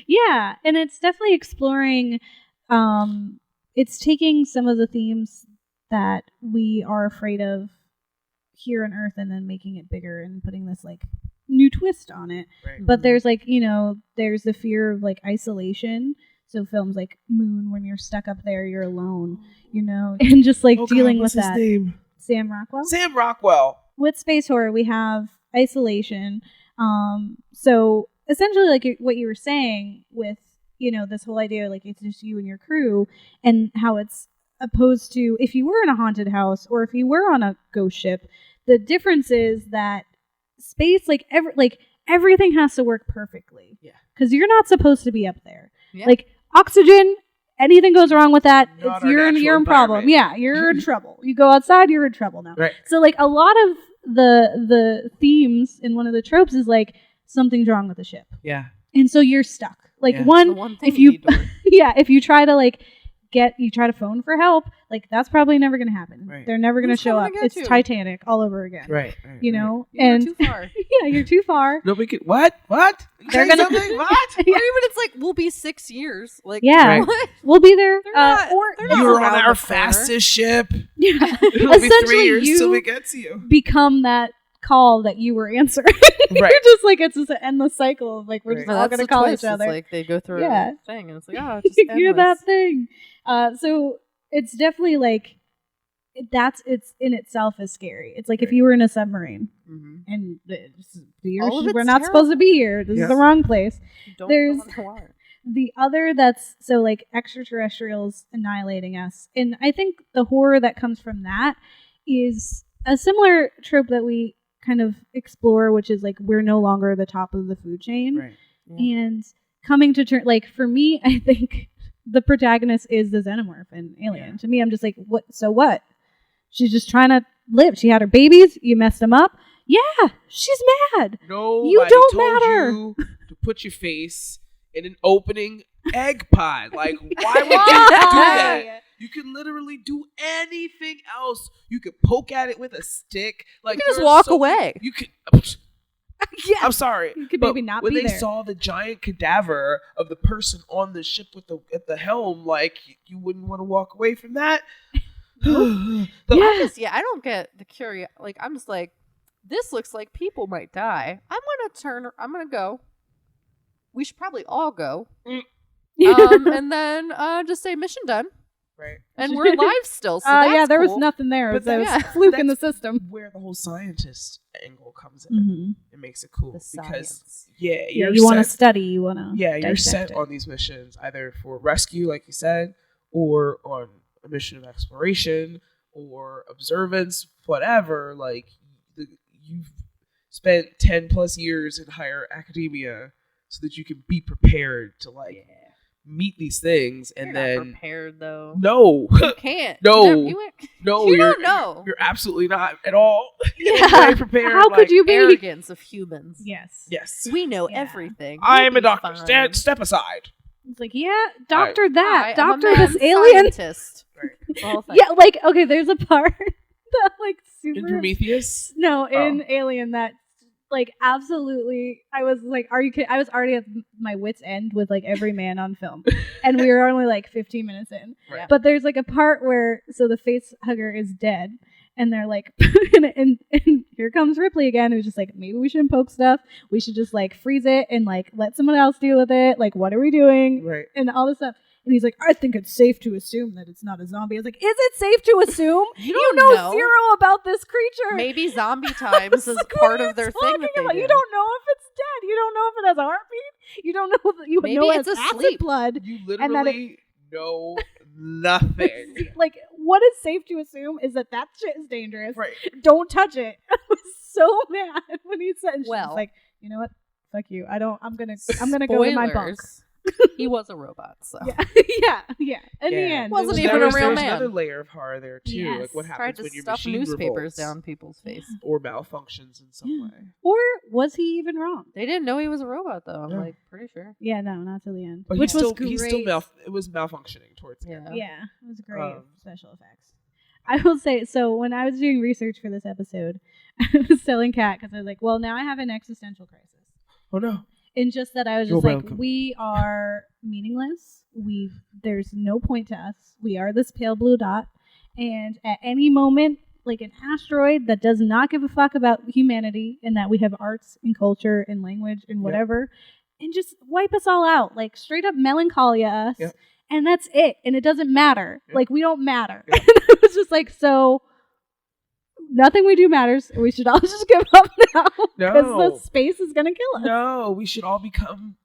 Speaker 2: yeah, and it's definitely exploring. It's taking some of the themes that we are afraid of here on Earth and then making it bigger and putting this like new twist on it.
Speaker 3: Right.
Speaker 2: But there's like, there's the fear of like isolation. So films like Moon, when you're stuck up there, you're alone, and just like dealing with that.
Speaker 3: Name?
Speaker 2: Sam Rockwell?
Speaker 3: Sam Rockwell.
Speaker 2: With space horror, we have isolation. So essentially like what you were saying with, this whole idea, like it's just you and your crew, and how it's opposed to if you were in a haunted house or if you were on a ghost ship. The difference is that space, everything has to work perfectly. Yeah. Because you're not supposed to be up there. Yeah. Like oxygen, anything goes wrong with that, you're in problem. Yeah, you're in trouble. You go outside, you're in trouble now.
Speaker 3: Right.
Speaker 2: So like a lot of the themes in one of the tropes is like something's wrong with the ship,
Speaker 3: Yeah.
Speaker 2: and so you're stuck. Like
Speaker 3: Yeah.
Speaker 1: The one thing
Speaker 2: if you
Speaker 1: need to work.
Speaker 2: yeah, if you try to like try to phone for help, like that's probably never going to happen.
Speaker 3: Right.
Speaker 2: They're never going to
Speaker 1: Who's
Speaker 2: show
Speaker 1: coming
Speaker 2: up.
Speaker 1: to get
Speaker 2: It's
Speaker 1: you?
Speaker 2: Titanic all over again.
Speaker 3: Right.
Speaker 2: You know,
Speaker 1: You're
Speaker 2: and
Speaker 1: too far.
Speaker 2: yeah, you're too far.
Speaker 3: Nobody could. What?
Speaker 2: They're
Speaker 3: Say
Speaker 2: gonna-
Speaker 3: something? What?
Speaker 1: Or even it's like we'll be 6 years. Like
Speaker 2: Yeah,
Speaker 3: Right.
Speaker 1: what?
Speaker 2: we'll be there.
Speaker 1: They're not-
Speaker 2: Or
Speaker 1: they're not
Speaker 3: You were
Speaker 1: around
Speaker 3: on
Speaker 1: the
Speaker 3: our
Speaker 1: corner.
Speaker 3: fastest ship.
Speaker 2: yeah,
Speaker 3: It'll be 3
Speaker 2: essentially
Speaker 3: years till we
Speaker 2: you
Speaker 3: get to you.
Speaker 2: become that call that you were answering.
Speaker 3: Right.
Speaker 2: You're just like it's just an endless cycle of like we're just
Speaker 1: But
Speaker 2: all
Speaker 1: that's
Speaker 2: gonna
Speaker 1: the
Speaker 2: call
Speaker 1: twist.
Speaker 2: each other.
Speaker 1: It's like they go through
Speaker 2: Yeah.
Speaker 1: a thing, and it's like, oh, it's just
Speaker 2: You're that
Speaker 1: endless.
Speaker 2: thing. So it's definitely like it's in itself is scary. It's like if
Speaker 3: Right.
Speaker 2: you were in a submarine
Speaker 1: Mhm.
Speaker 2: and
Speaker 1: All of
Speaker 2: we're
Speaker 1: it's
Speaker 2: not supposed to be here. This
Speaker 3: Yeah.
Speaker 2: is the wrong place.
Speaker 1: You don't
Speaker 2: There's-
Speaker 1: go underwater.
Speaker 2: The other that's so like extraterrestrials annihilating us, and I think the horror that comes from that is a similar trope that we kind of explore, which is like we're no longer the top of the food chain.
Speaker 3: Right.
Speaker 2: And coming to terms, like for me, I think the protagonist is the xenomorph and alien.
Speaker 3: Yeah.
Speaker 2: To me, I'm just like, what? So what? She's just trying to live. She had her babies. You messed them up. Yeah, she's mad.
Speaker 3: Nobody
Speaker 2: You don't
Speaker 3: told
Speaker 2: matter.
Speaker 3: you to put your face in an opening egg pod. Like, why would you do that? You can literally do anything else. You could poke at it with a stick. Like,
Speaker 1: You can just
Speaker 3: there are
Speaker 1: walk
Speaker 3: so
Speaker 1: away.
Speaker 3: many- You could.
Speaker 2: Yeah.
Speaker 3: I'm sorry.
Speaker 2: You could
Speaker 3: but
Speaker 2: maybe not
Speaker 3: when
Speaker 2: be
Speaker 3: they
Speaker 2: there.
Speaker 3: saw the giant cadaver of the person on the ship with at the helm, like you wouldn't want to walk away from that. The-
Speaker 2: Yeah.
Speaker 1: I don't get the curious. Like, I'm just like, this looks like people might die. I'm gonna go. We should probably all go. And then just say mission done.
Speaker 3: Right.
Speaker 1: And we're alive still. So that's
Speaker 2: yeah, there was
Speaker 1: cool.
Speaker 2: nothing there.
Speaker 3: But
Speaker 2: There was
Speaker 1: that's-
Speaker 2: a fluke in the
Speaker 3: that's
Speaker 2: system.
Speaker 3: Where the whole scientist angle comes in.
Speaker 2: Mm-hmm.
Speaker 3: It makes it cool
Speaker 1: The
Speaker 3: because
Speaker 1: science.
Speaker 2: Yeah,
Speaker 3: you're
Speaker 2: you want to
Speaker 3: set-
Speaker 2: study. You want to.
Speaker 3: you're sent on these missions either for rescue, like you said, or on a mission of exploration or observance, whatever. Like you've spent 10 plus years in higher academia so that you can be prepared to meet these things, and
Speaker 1: You're
Speaker 3: then
Speaker 1: not prepared though.
Speaker 3: no,
Speaker 1: You can't.
Speaker 3: No.
Speaker 1: You
Speaker 3: you're
Speaker 1: don't know.
Speaker 3: You're absolutely not at all.
Speaker 2: Yeah.
Speaker 3: You're prepared.
Speaker 2: How could
Speaker 3: like,
Speaker 2: you be?
Speaker 1: Arrogance of humans.
Speaker 2: Yes.
Speaker 3: Yes.
Speaker 1: We know
Speaker 2: Yeah.
Speaker 1: everything.
Speaker 3: I
Speaker 1: We'll
Speaker 3: am a
Speaker 1: be
Speaker 3: doctor.
Speaker 1: fine.
Speaker 3: Step aside.
Speaker 2: It's like, yeah, doctor that,
Speaker 1: Hi, I'm a
Speaker 2: doctor
Speaker 1: mad
Speaker 2: this alien.
Speaker 1: scientist.
Speaker 3: Right.
Speaker 1: The whole thing.
Speaker 2: Yeah, like okay, there's a part that like super
Speaker 3: In Prometheus.
Speaker 2: no
Speaker 3: Oh.
Speaker 2: in Alien that like absolutely I was like, are you kidding? I was already at my wit's end with like every man on film, and we were only like 15 minutes in.
Speaker 3: Right.
Speaker 2: But there's like a part where so the face hugger is dead, and they're like, and here comes Ripley again, who's just like, maybe we shouldn't poke stuff. We should just like freeze it and like let someone else deal with it. Like, what are we doing?
Speaker 3: Right.
Speaker 2: And all this stuff. And he's like, I think it's safe to assume that it's not a zombie. I was like, is it safe to assume?
Speaker 1: You
Speaker 2: You
Speaker 1: don't
Speaker 2: know
Speaker 1: know.
Speaker 2: zero about this creature.
Speaker 1: Maybe zombie
Speaker 2: I
Speaker 1: times
Speaker 2: was
Speaker 1: is
Speaker 2: like,
Speaker 1: part
Speaker 2: what are
Speaker 1: of their
Speaker 2: you
Speaker 1: thing that
Speaker 2: talking
Speaker 1: they
Speaker 2: about?
Speaker 1: do.
Speaker 2: You don't know if it's dead. You don't know if it has a heartbeat. You don't know that you
Speaker 1: Maybe
Speaker 2: know
Speaker 1: it's
Speaker 2: it's acid
Speaker 1: asleep.
Speaker 2: blood.
Speaker 3: You
Speaker 2: And that
Speaker 3: literally know nothing.
Speaker 2: Like, what is safe to assume is that shit is dangerous.
Speaker 3: Right.
Speaker 2: Don't touch it. I was so mad when he said, and she was
Speaker 1: Well.
Speaker 2: like, you know what? Fuck you. I'm gonna go in my bunk.
Speaker 1: Spoilers. He was a robot, so.
Speaker 2: Yeah. In the end,
Speaker 1: Wasn't
Speaker 2: it was
Speaker 1: even a
Speaker 3: There's
Speaker 1: real man.
Speaker 3: another layer of horror there too.
Speaker 2: Yes.
Speaker 3: Like what
Speaker 1: Tried
Speaker 3: happens
Speaker 1: to
Speaker 3: when your
Speaker 1: stuff
Speaker 3: machine
Speaker 1: newspapers
Speaker 3: revolts
Speaker 1: down people's face.
Speaker 3: or malfunctions in some
Speaker 2: Yeah.
Speaker 3: way.
Speaker 2: Or was he even wrong?
Speaker 1: They didn't know he was a robot, though. I'm
Speaker 3: Yeah.
Speaker 1: like pretty sure.
Speaker 2: Yeah, no, not till the end.
Speaker 3: But
Speaker 2: Which was great.
Speaker 3: it was malfunctioning towards the end.
Speaker 1: Yeah.
Speaker 2: Yeah, it was great
Speaker 3: Um,
Speaker 2: special effects. I will say, so when I was doing research for this episode, I was telling Kat because I was like, well, now I have an existential crisis.
Speaker 3: Oh no.
Speaker 2: In just that I was
Speaker 3: You're
Speaker 2: just like,
Speaker 3: welcome.
Speaker 2: we are meaningless. There's no point to us. We are this pale blue dot. And at any moment, like an asteroid that does not give a fuck about humanity and that we have arts and culture and language and whatever, and just wipe us all out. Like straight up melancholia us.
Speaker 3: Yep.
Speaker 2: And that's it. And it doesn't matter.
Speaker 3: Yep.
Speaker 2: Like we don't matter.
Speaker 3: Yep.
Speaker 2: And I was just like, so nothing we do matters. We should all just give up now. Because
Speaker 3: No.
Speaker 2: the space is going to kill us.
Speaker 3: No, we should all become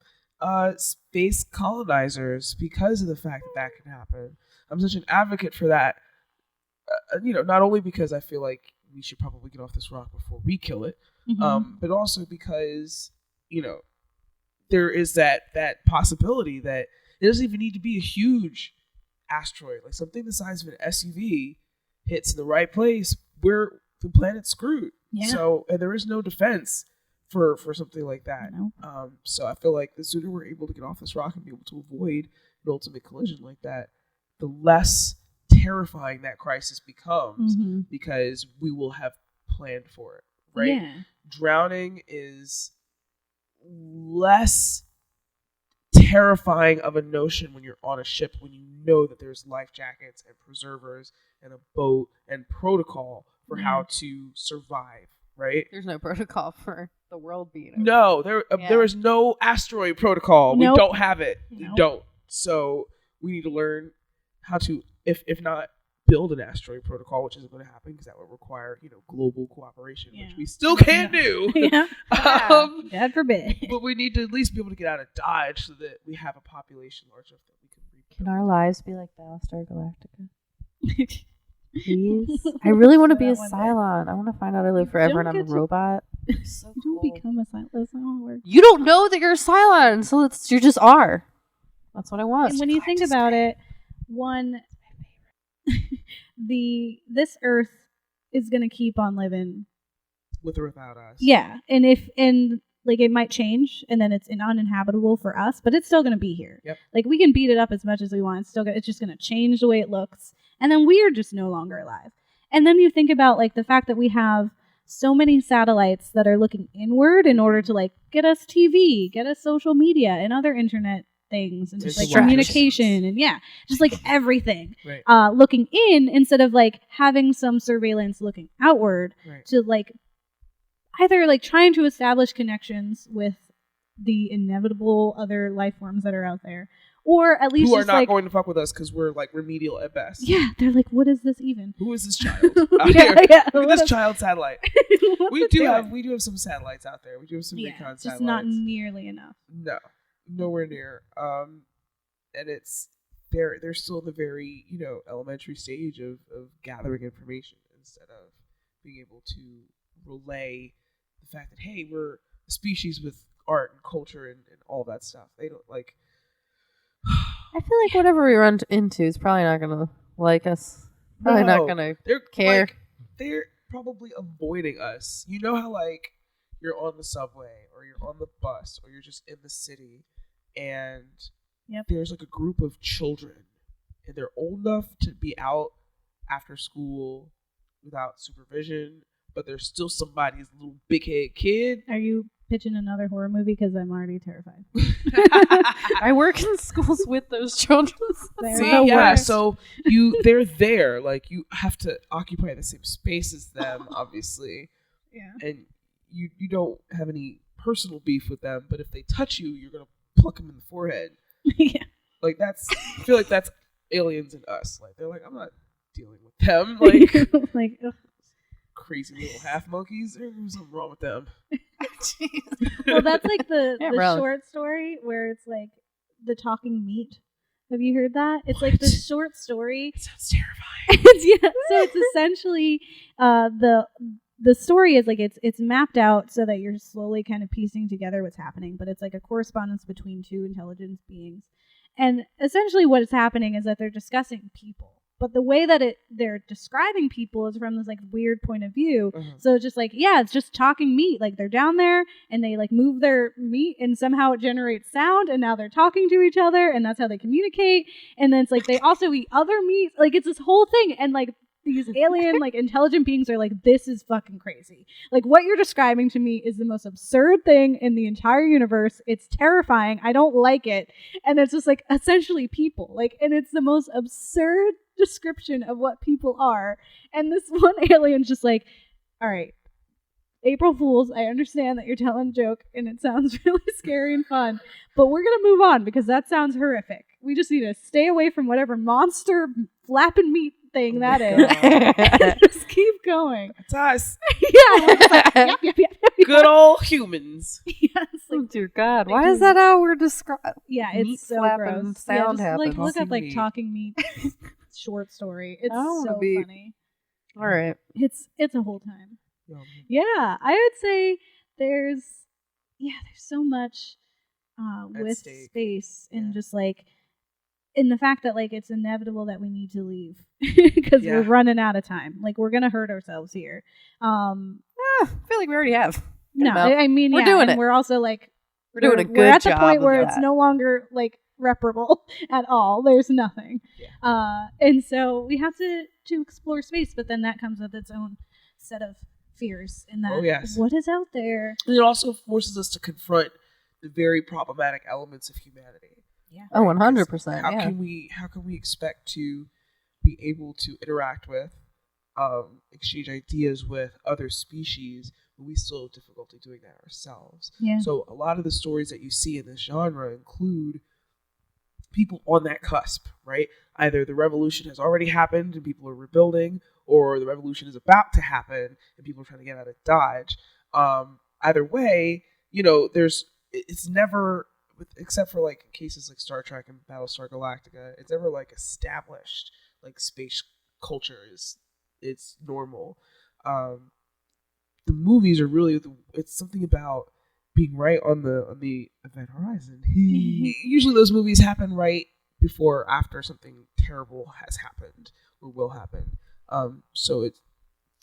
Speaker 3: space colonizers because of the fact that can happen. I'm such an advocate for that. Not only because I feel like we should probably get off this rock before we kill it,
Speaker 2: Mhm.
Speaker 3: but also because there is that possibility that it doesn't even need to be a huge asteroid, like something the size of an SUV hits in the right place, where the planet's screwed.
Speaker 2: Yeah.
Speaker 3: So, and there is no defense for something like that.
Speaker 2: No.
Speaker 3: So I feel like the sooner we're able to get off this rock and be able to avoid an ultimate collision like that, the less terrifying that crisis becomes, because we will have planned for it, right?
Speaker 2: Yeah.
Speaker 3: Drowning is less terrifying of a notion when you're on a ship, when you know that there's life jackets and preservers and a boat and protocol for how to survive, right?
Speaker 1: There's no protocol for the world being over.
Speaker 3: No, there is no asteroid protocol.
Speaker 2: Nope.
Speaker 3: We don't have it. We
Speaker 2: Nope.
Speaker 3: don't. So we need to learn how to, if not build an asteroid protocol, which isn't going to happen because that would require, global cooperation, which we still can't do.
Speaker 2: Yeah. God forbid.
Speaker 3: But we need to at least be able to get out of Dodge so that we have a population large enough that we can rebuild.
Speaker 1: Can our lives be like Battlestar Galactica? Please? I really want to be a Cylon. I want to find out I live forever and I'm a robot. So
Speaker 2: Don't
Speaker 1: cool.
Speaker 2: become a Cylon. That's not how it works.
Speaker 1: You don't know that you're a Cylon, so you just are. That's what I want.
Speaker 2: And when you think about it, one, this Earth is gonna keep on living
Speaker 3: with or without us.
Speaker 2: Yeah, and it might change, and then it's uninhabitable for us, but it's still gonna be here.
Speaker 3: Yep.
Speaker 2: Like we can beat it up as much as we want. It's just gonna change the way it looks, and then we are just no longer alive. And then you think about like the fact that we have so many satellites that are looking inward in order to like get us TV, get us social media, and other internet things, and just like communication, and just like everything.
Speaker 3: Right.
Speaker 2: Looking in instead of like having some surveillance looking outward to like either like trying to establish connections with the inevitable other life forms that are out there, or at least
Speaker 3: who are
Speaker 2: just,
Speaker 3: not
Speaker 2: like,
Speaker 3: going to fuck with us because we're like remedial at best.
Speaker 2: Yeah, they're like, what is this even?
Speaker 3: Who is this child out here? Look at this child satellite. we do have some satellites out there. We do have some recon satellites.
Speaker 2: Just not nearly enough.
Speaker 3: No, nowhere near. And they're still in the very elementary stage of gathering information instead of being able to relay the fact that, hey, we're a species with art and culture and all that stuff. They don't like.
Speaker 1: I feel like whatever we run into is probably not gonna like us. Probably not gonna care.
Speaker 3: Like, they're probably avoiding us. You know how like you're on the subway or you're on the bus or you're just in the city and there's like a group of children and they're old enough to be out after school without supervision, but there's still somebody's little big head kid.
Speaker 2: Are you pitching another horror movie? Because I'm already terrified.
Speaker 1: I work in schools with those children.
Speaker 3: So they're there. Like you have to occupy the same space as them, obviously.
Speaker 2: Yeah.
Speaker 3: And you don't have any personal beef with them, but if they touch you, you're gonna pluck them in the forehead.
Speaker 2: Yeah.
Speaker 3: Like I feel like that's aliens and us. Like they're like, I'm not dealing with them. Like
Speaker 2: like
Speaker 3: crazy little half monkeys. There's something wrong with them.
Speaker 2: Well, that's like the short story where it's like the talking meat. Have you heard that? It's like the short story.
Speaker 3: It sounds terrifying.
Speaker 2: So it's essentially the story is like it's mapped out so that you're slowly kind of piecing together what's happening, but it's like a correspondence between two intelligence beings. And essentially what is happening is that they're discussing people. But the way that they're describing people is from this like weird point of view. So it's just like, it's just talking meat. Like they're down there and they like move their meat and somehow it generates sound and now they're talking to each other and that's how they communicate. And then it's like they also eat other meat. Like it's this whole thing. And like these alien like intelligent beings are like, this is fucking crazy. Like what you're describing to me is the most absurd thing in the entire universe. It's terrifying. I don't like it. And it's just like essentially people. Like, and it's the most absurd description of what people are. And this one alien's just like, all right, April Fools, I understand that you're telling a joke and it sounds really scary and fun, but we're gonna move on because that sounds horrific. We just need to stay away from whatever monster flapping meat thing that is. Just keep going.
Speaker 3: That's us.
Speaker 2: Like, yep.
Speaker 3: Good old humans.
Speaker 2: Like,
Speaker 1: oh dear God! Why is that how we're described?
Speaker 2: Yeah, it's so gross.
Speaker 1: Sound
Speaker 2: just, like look up like
Speaker 3: meat.
Speaker 2: Talking Meat short story. It's so funny.
Speaker 1: All right,
Speaker 2: it's a whole time. Yeah, I would say there's so much with space and just like in the fact that like it's inevitable that we need to leave because we're running out of time. Like we're gonna hurt ourselves here.
Speaker 1: I feel like we already have.
Speaker 2: No,
Speaker 1: them out.
Speaker 2: I mean,
Speaker 1: We're
Speaker 2: yeah,
Speaker 1: doing
Speaker 2: and
Speaker 1: it.
Speaker 2: we're also like
Speaker 1: We're doing a good
Speaker 2: We're at the
Speaker 1: job
Speaker 2: point
Speaker 1: of
Speaker 2: where
Speaker 1: that.
Speaker 2: it's no longer like reparable at all. There's nothing, and so we have to explore space. But then that comes with its own set of fears. In that,
Speaker 3: Oh, yes.
Speaker 2: what is out there?
Speaker 3: And it also forces us to confront the very problematic elements of humanity.
Speaker 2: Yeah.
Speaker 1: Oh, 100%.
Speaker 3: How
Speaker 1: Yeah.
Speaker 3: can we expect to be able to interact with, exchange ideas with other species when we still have difficulty doing that ourselves?
Speaker 2: Yeah.
Speaker 3: So a lot of the stories that you see in this genre include people on that cusp, right? Either the revolution has already happened and people are rebuilding, or the revolution is about to happen and people are trying to get out of Dodge. Either way, it's never, except for like cases like Star Trek and Battlestar Galactica, it's never like established like space culture it's normal. The movies are really it's something about being right on the event horizon. Usually those movies happen right before or after something terrible has happened or will happen. So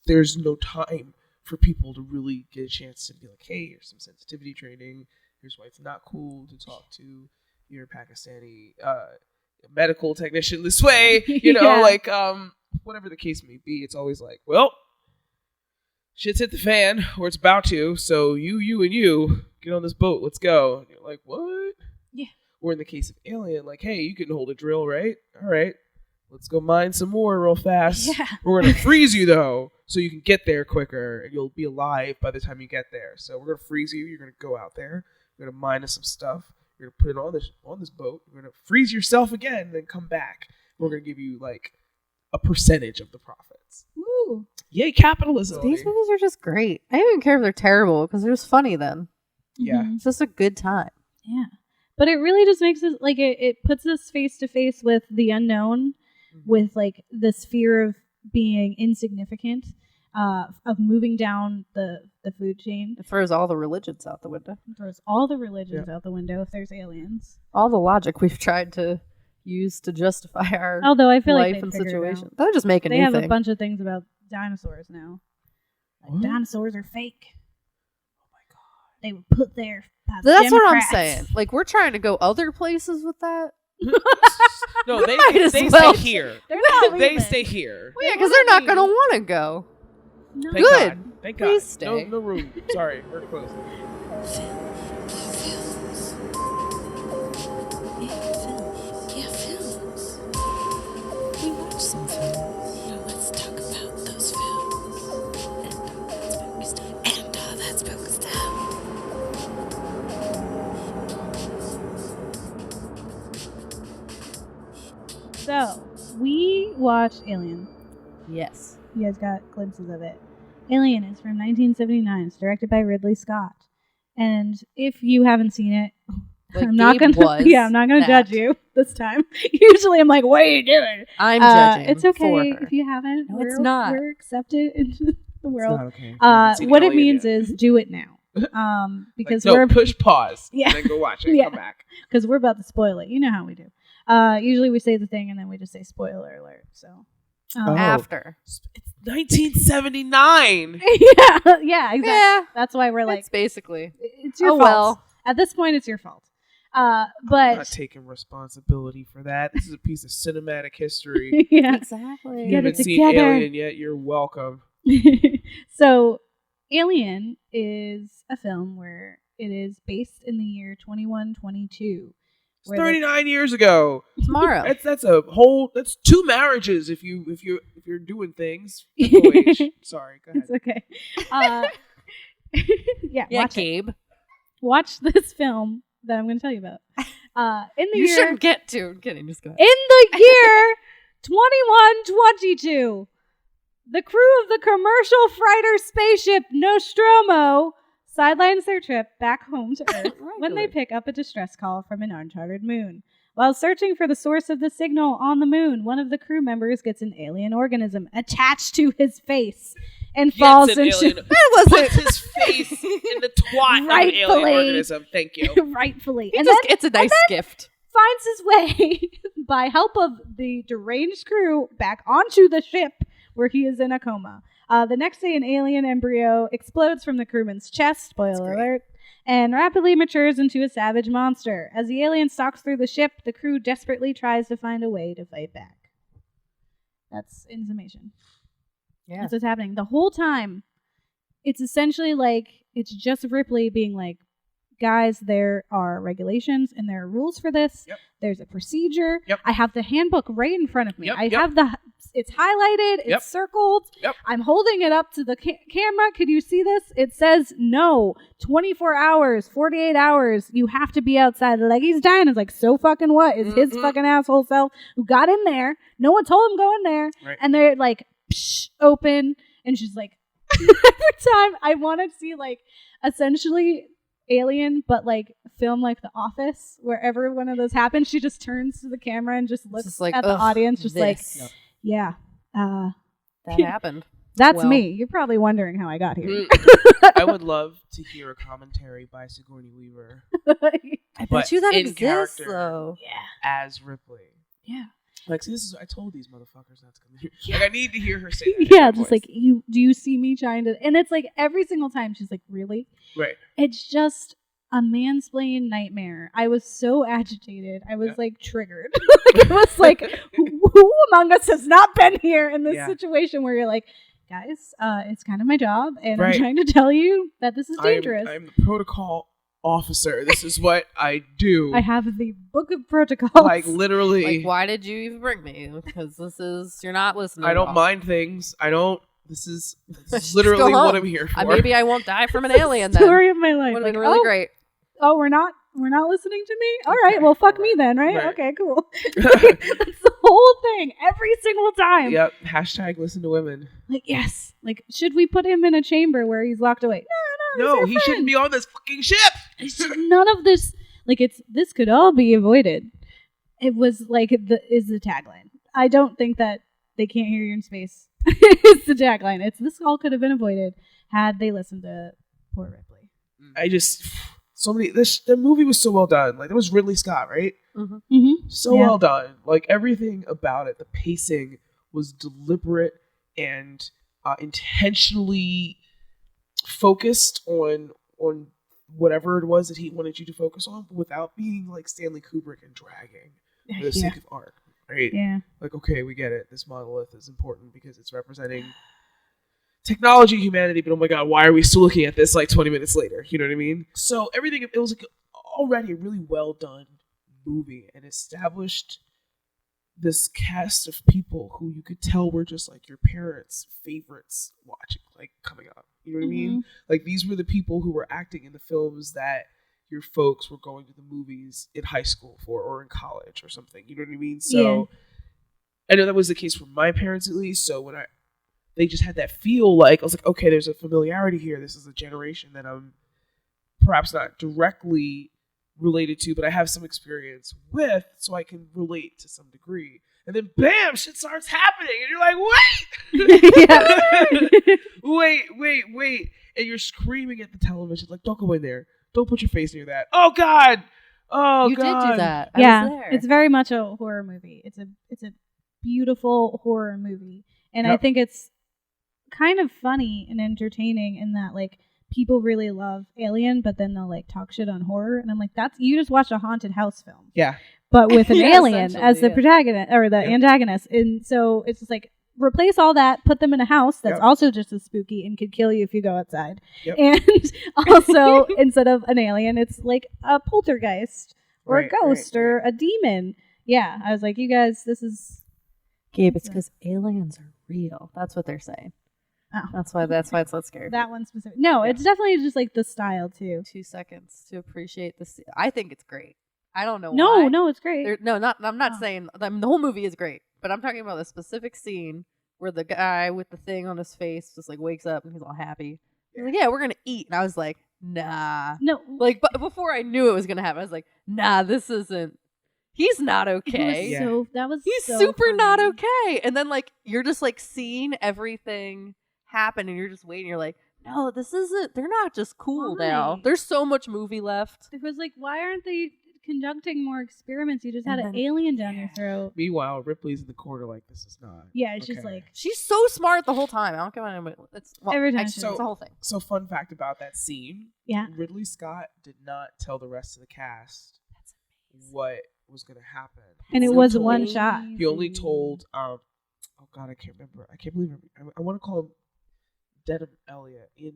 Speaker 3: there's no time for people to really get a chance to be like, hey, here's some sensitivity training. Here's why it's not cool to talk to your Pakistani medical technician this way. Whatever the case may be, it's always like, well, shit's hit the fan, or it's about to, so you and you get on this boat, let's go. And you're like, what?
Speaker 2: Yeah.
Speaker 3: Or in the case of Alien, like, hey, you can hold a drill, right? All right, let's go mine some more real fast.
Speaker 2: Yeah.
Speaker 3: We're going to freeze you, though, so you can get there quicker, and you'll be alive by the time you get there. So we're going to freeze you, you're going to go out there, you're going to mine us some stuff, you're going to put it on this boat, you're going to freeze yourself again, and then come back. We're going to give you, like, a percentage of the profits.
Speaker 2: Woo.
Speaker 3: Yay, capitalism.
Speaker 1: These movies are just great. I don't even care if they're terrible because they're just funny then.
Speaker 3: Yeah.
Speaker 2: Mhm.
Speaker 1: It's just a good time.
Speaker 2: Yeah. But it really just makes us like it puts us face to face with the unknown, with like this fear of being insignificant, of moving down the food chain.
Speaker 1: It throws all the religions out the window.
Speaker 2: It throws all the religions out the window if there's aliens.
Speaker 1: All the logic we've tried to use to justify our
Speaker 2: Although I feel
Speaker 1: life
Speaker 2: like
Speaker 1: and
Speaker 2: they
Speaker 1: situation. They'll just make a
Speaker 2: they
Speaker 1: new
Speaker 2: have
Speaker 1: thing.
Speaker 2: a bunch of things about dinosaurs now. Like
Speaker 3: What?
Speaker 2: dinosaurs are fake. Oh my god. They were put there by the
Speaker 1: That's what I'm
Speaker 2: Democrats.
Speaker 1: saying. Like, we're trying to go other places with that.
Speaker 3: No, they
Speaker 1: Might as
Speaker 3: stay
Speaker 1: well.
Speaker 3: here.
Speaker 2: They're not
Speaker 3: They
Speaker 2: leaving.
Speaker 3: stay here.
Speaker 1: Well, yeah, because they're not going to want to go.
Speaker 2: No.
Speaker 3: Thank
Speaker 1: Good.
Speaker 3: God. Thank God.
Speaker 1: Please stay.
Speaker 3: No room. Sorry, we're closed.
Speaker 4: Films. Yeah, films. We watch some films. Now let's talk about those films. And that's spooky stuff.
Speaker 2: So we watched Alien.
Speaker 1: Yes.
Speaker 2: You guys got glimpses of it. Alien is from 1979. It's directed by Ridley Scott. And if you haven't seen it,
Speaker 1: Like
Speaker 2: I'm not
Speaker 1: Gabe
Speaker 2: gonna.
Speaker 1: was
Speaker 2: Yeah, I'm not gonna
Speaker 1: that.
Speaker 2: judge you this time. Usually, I'm like, "What are you doing?"
Speaker 1: I'm judging.
Speaker 2: It's
Speaker 1: for
Speaker 2: okay
Speaker 1: her.
Speaker 2: if you haven't.
Speaker 1: No, it's not.
Speaker 2: We're accepted into the
Speaker 3: It's
Speaker 2: world.
Speaker 3: not okay. I haven't seen
Speaker 2: What it
Speaker 3: Alien
Speaker 2: means
Speaker 3: yet.
Speaker 2: is do it now. Because
Speaker 3: Like, no,
Speaker 2: we're
Speaker 3: push pause.
Speaker 2: Yeah.
Speaker 3: And then go watch it.
Speaker 2: Yeah.
Speaker 3: Come back.
Speaker 2: because we're about to spoil it. You know how we do. Usually we say the thing and then we just say spoiler alert. So
Speaker 3: Oh.
Speaker 1: After.
Speaker 3: It's 1979.
Speaker 2: yeah, exactly.
Speaker 1: Yeah.
Speaker 2: That's why we're like,
Speaker 1: It's basically.
Speaker 2: it's your
Speaker 1: Oh,
Speaker 2: fault.
Speaker 1: well.
Speaker 2: At this point, it's your fault.
Speaker 3: I'm
Speaker 2: But
Speaker 3: not taking responsibility for that. This is a piece of cinematic history.
Speaker 2: yeah.
Speaker 1: Exactly.
Speaker 3: If you
Speaker 2: Get it
Speaker 3: haven't seen
Speaker 2: together.
Speaker 3: Alien yet, you're welcome.
Speaker 2: So, Alien is a film where it is based in the year 2122.
Speaker 3: It's 39 years ago.
Speaker 1: Tomorrow.
Speaker 3: That's 2 marriages if you're doing things. FOH. Sorry, go ahead.
Speaker 2: It's okay. Yeah,
Speaker 1: yeah,
Speaker 2: watch it.
Speaker 1: Gabe.
Speaker 2: Watch this film that I'm going to tell you about. In the
Speaker 1: You
Speaker 2: year,
Speaker 1: shouldn't get to. I'm kidding. Just go ahead.
Speaker 2: in the year 2122, the crew of the commercial freighter spaceship Nostromo sidelines their trip back home to Earth when they pick up a distress call from an uncharted moon. While searching for the source of the signal on the moon, one of the crew members gets an alien organism attached to his face and falls
Speaker 3: Gets an
Speaker 2: into
Speaker 3: alien, puts his face in the twat of an
Speaker 2: Rightfully.
Speaker 3: alien organism. Thank you.
Speaker 2: rightfully.
Speaker 1: He
Speaker 2: And
Speaker 1: just
Speaker 2: then
Speaker 1: gets a nice gift.
Speaker 2: finds his way by help of the deranged crew back onto the ship where he is in a coma. The next day, an alien embryo explodes from the crewman's chest, spoiler alert, and rapidly matures into a savage monster. As the alien stalks through the ship, the crew desperately tries to find a way to fight back. That's in summation.
Speaker 1: Yeah.
Speaker 2: That's what's happening. The whole time, it's essentially like, it's just Ripley being like, guys, there are regulations and there are rules for this.
Speaker 3: Yep.
Speaker 2: There's a procedure.
Speaker 3: Yep.
Speaker 2: I have the handbook right in front of me.
Speaker 3: Yep,
Speaker 2: I have it's highlighted.
Speaker 3: Yep.
Speaker 2: It's circled.
Speaker 3: Yep.
Speaker 2: I'm holding it up to the camera. Could you see this? It says no. 24 hours, 48 hours. You have to be outside. Like, he's dying. It's like, so fucking what? Is his fucking asshole self who got in there. No one told him go in there.
Speaker 3: Right.
Speaker 2: And they're like, psh, open. And she's like, every time I want to see like essentially Alien, but like film like The Office, wherever one of those happens, she just turns to the camera and just looks
Speaker 1: just like,
Speaker 2: at the audience, just like,
Speaker 1: this.
Speaker 2: yeah,
Speaker 1: That happened.
Speaker 2: that's
Speaker 1: Well.
Speaker 2: me. You're probably wondering how I got here.
Speaker 3: I would love to hear a commentary by Sigourney Weaver
Speaker 1: I
Speaker 3: But
Speaker 1: bet you that
Speaker 3: in
Speaker 1: exists,
Speaker 3: character.
Speaker 1: though.
Speaker 3: as Ripley.
Speaker 2: Yeah.
Speaker 3: Like, see, this is I told these motherfuckers not to come here. Like, I need to hear her say that. in
Speaker 2: Yeah,
Speaker 3: her
Speaker 2: just
Speaker 3: voice.
Speaker 2: like, do you see me trying to, and it's like every single time she's like, really?
Speaker 3: Right.
Speaker 2: It's just a mansplain nightmare. I was so agitated. I was
Speaker 3: Yeah.
Speaker 2: like triggered. Like, it was like, who among us has not been here in this
Speaker 3: Yeah.
Speaker 2: situation where you're like, guys, it's kind of my job, and
Speaker 3: Right.
Speaker 2: I'm trying to tell you that this is dangerous.
Speaker 3: I'm the protocol officer. This is what I do.
Speaker 2: I have the book of protocols.
Speaker 3: Like, literally.
Speaker 1: Like, why did you even bring me? Because you're not listening.
Speaker 3: I
Speaker 1: at
Speaker 3: don't
Speaker 1: all.
Speaker 3: mind things. This is
Speaker 1: Just
Speaker 3: literally
Speaker 1: go
Speaker 3: what
Speaker 1: home.
Speaker 3: I'm here for.
Speaker 1: Maybe I won't die from an
Speaker 2: It's the
Speaker 1: alien then.
Speaker 2: story of my life.
Speaker 1: Would have
Speaker 2: Like,
Speaker 1: been really great.
Speaker 2: Oh, we're not listening to me? All right, well, fuck me then, right?
Speaker 3: Right.
Speaker 2: Okay, cool. That's the whole thing, every single time.
Speaker 3: Yep. Hashtag listen to women.
Speaker 2: Like, yes. Like, should we put him in a chamber where he's locked away? No,
Speaker 3: No,
Speaker 2: he's our
Speaker 3: he
Speaker 2: friend.
Speaker 3: shouldn't be on this fucking ship.
Speaker 2: None of this, like, this could all be avoided. It was like, is the tagline. I don't think that they can't hear you in space. It's the tagline. This all could have been avoided had they listened to poor Ripley.
Speaker 3: The movie was so well done. Like, it was Ridley Scott, right?
Speaker 1: Mm-hmm.
Speaker 2: Mm-hmm.
Speaker 3: So
Speaker 2: Yeah.
Speaker 3: well done. Like, everything about it, the pacing was deliberate and intentionally focused on whatever it was that he wanted you to focus on, but without being like Stanley Kubrick and dragging for the sake of art. Right?
Speaker 2: Yeah.
Speaker 3: Like, okay, we get it. This monolith is important because it's representing technology, humanity, but oh my god, why are we still looking at this like 20 minutes later? You know what I mean? So everything, it was like already a really well done movie and established this cast of people who you could tell were just like your parents' favorites watching, like coming up. You know what I mean? Like, these were the people who were acting in the films that your folks were going to the movies in high school for or in college or something. You know what I mean? So I know that was the case for my parents, at least. So when they just had that feel, like, I was like, okay, there's a familiarity here. This is a generation that I'm perhaps not directly related to, but I have some experience with, so I can relate to some degree. And then bam, shit starts happening, and you're like, wait! wait. And you're screaming at the television, like, don't go in there. Don't put your face near that. Oh God! Oh
Speaker 1: You
Speaker 3: God!
Speaker 1: did do that. I
Speaker 2: Yeah,
Speaker 1: was there.
Speaker 2: it's very much a horror movie. It's a beautiful horror movie, and I
Speaker 3: Yep.
Speaker 2: think it's kind of funny and entertaining in that, like, people really love Alien, but then they'll like talk shit on horror, and I'm like, you just watched a haunted house film,
Speaker 3: Yeah.
Speaker 2: but with an
Speaker 1: Yeah,
Speaker 2: alien as the
Speaker 1: essentially, yeah.
Speaker 2: protagonist or the antagonist, and so it's just like, replace all that, put them in a house that's
Speaker 3: Yep.
Speaker 2: also just as spooky and could kill you if you go outside.
Speaker 3: Yep.
Speaker 2: And also, instead of an alien, it's like a poltergeist or
Speaker 3: Right,
Speaker 2: a ghost
Speaker 3: right,
Speaker 2: or a demon. Yeah, I was like, you guys, this is...
Speaker 1: Gabe, it's because aliens are real. That's what they're saying.
Speaker 2: Oh.
Speaker 1: That's why it's so scary.
Speaker 2: That one specific. No,
Speaker 1: Yeah.
Speaker 2: it's definitely just like the style too.
Speaker 1: 2 seconds to appreciate this. I think it's great. I don't know why.
Speaker 2: No, it's great.
Speaker 1: I'm not
Speaker 2: Oh.
Speaker 1: saying the whole movie is great, but I'm talking about the specific scene where the guy with the thing on his face just like wakes up and he's all happy. He's like, yeah, we're gonna eat, and I was like, nah.
Speaker 2: No,
Speaker 1: Like, but before I knew it was gonna happen, I was like, nah, this isn't. He's not okay.
Speaker 3: Yeah.
Speaker 2: so that was
Speaker 1: He's
Speaker 2: so
Speaker 1: super not
Speaker 2: funny.
Speaker 1: okay. And then like you're just like seeing everything happen, and you're just waiting. You're like, no, this isn't. They're not just cool
Speaker 2: Why?
Speaker 1: now. There's so much movie left.
Speaker 2: It was like, why aren't they conducting more experiments. You just had
Speaker 1: And
Speaker 2: an
Speaker 1: then-
Speaker 2: alien down your throat.
Speaker 3: Meanwhile, Ripley's in the corner like, this is not.
Speaker 2: Yeah, she's
Speaker 3: okay.
Speaker 2: like
Speaker 1: She's so smart the whole time. I don't care what anybody.
Speaker 2: every time.
Speaker 1: Actually, it's the whole thing.
Speaker 3: So fun fact about that scene.
Speaker 2: Yeah.
Speaker 3: Ridley Scott did not tell the rest of the cast what was going to happen.
Speaker 2: And
Speaker 3: He
Speaker 2: it
Speaker 3: only
Speaker 2: was
Speaker 3: told-
Speaker 2: one shot.
Speaker 3: He only told, oh God, I can't remember. I can't believe it. I want to call him Dedham Elliott in,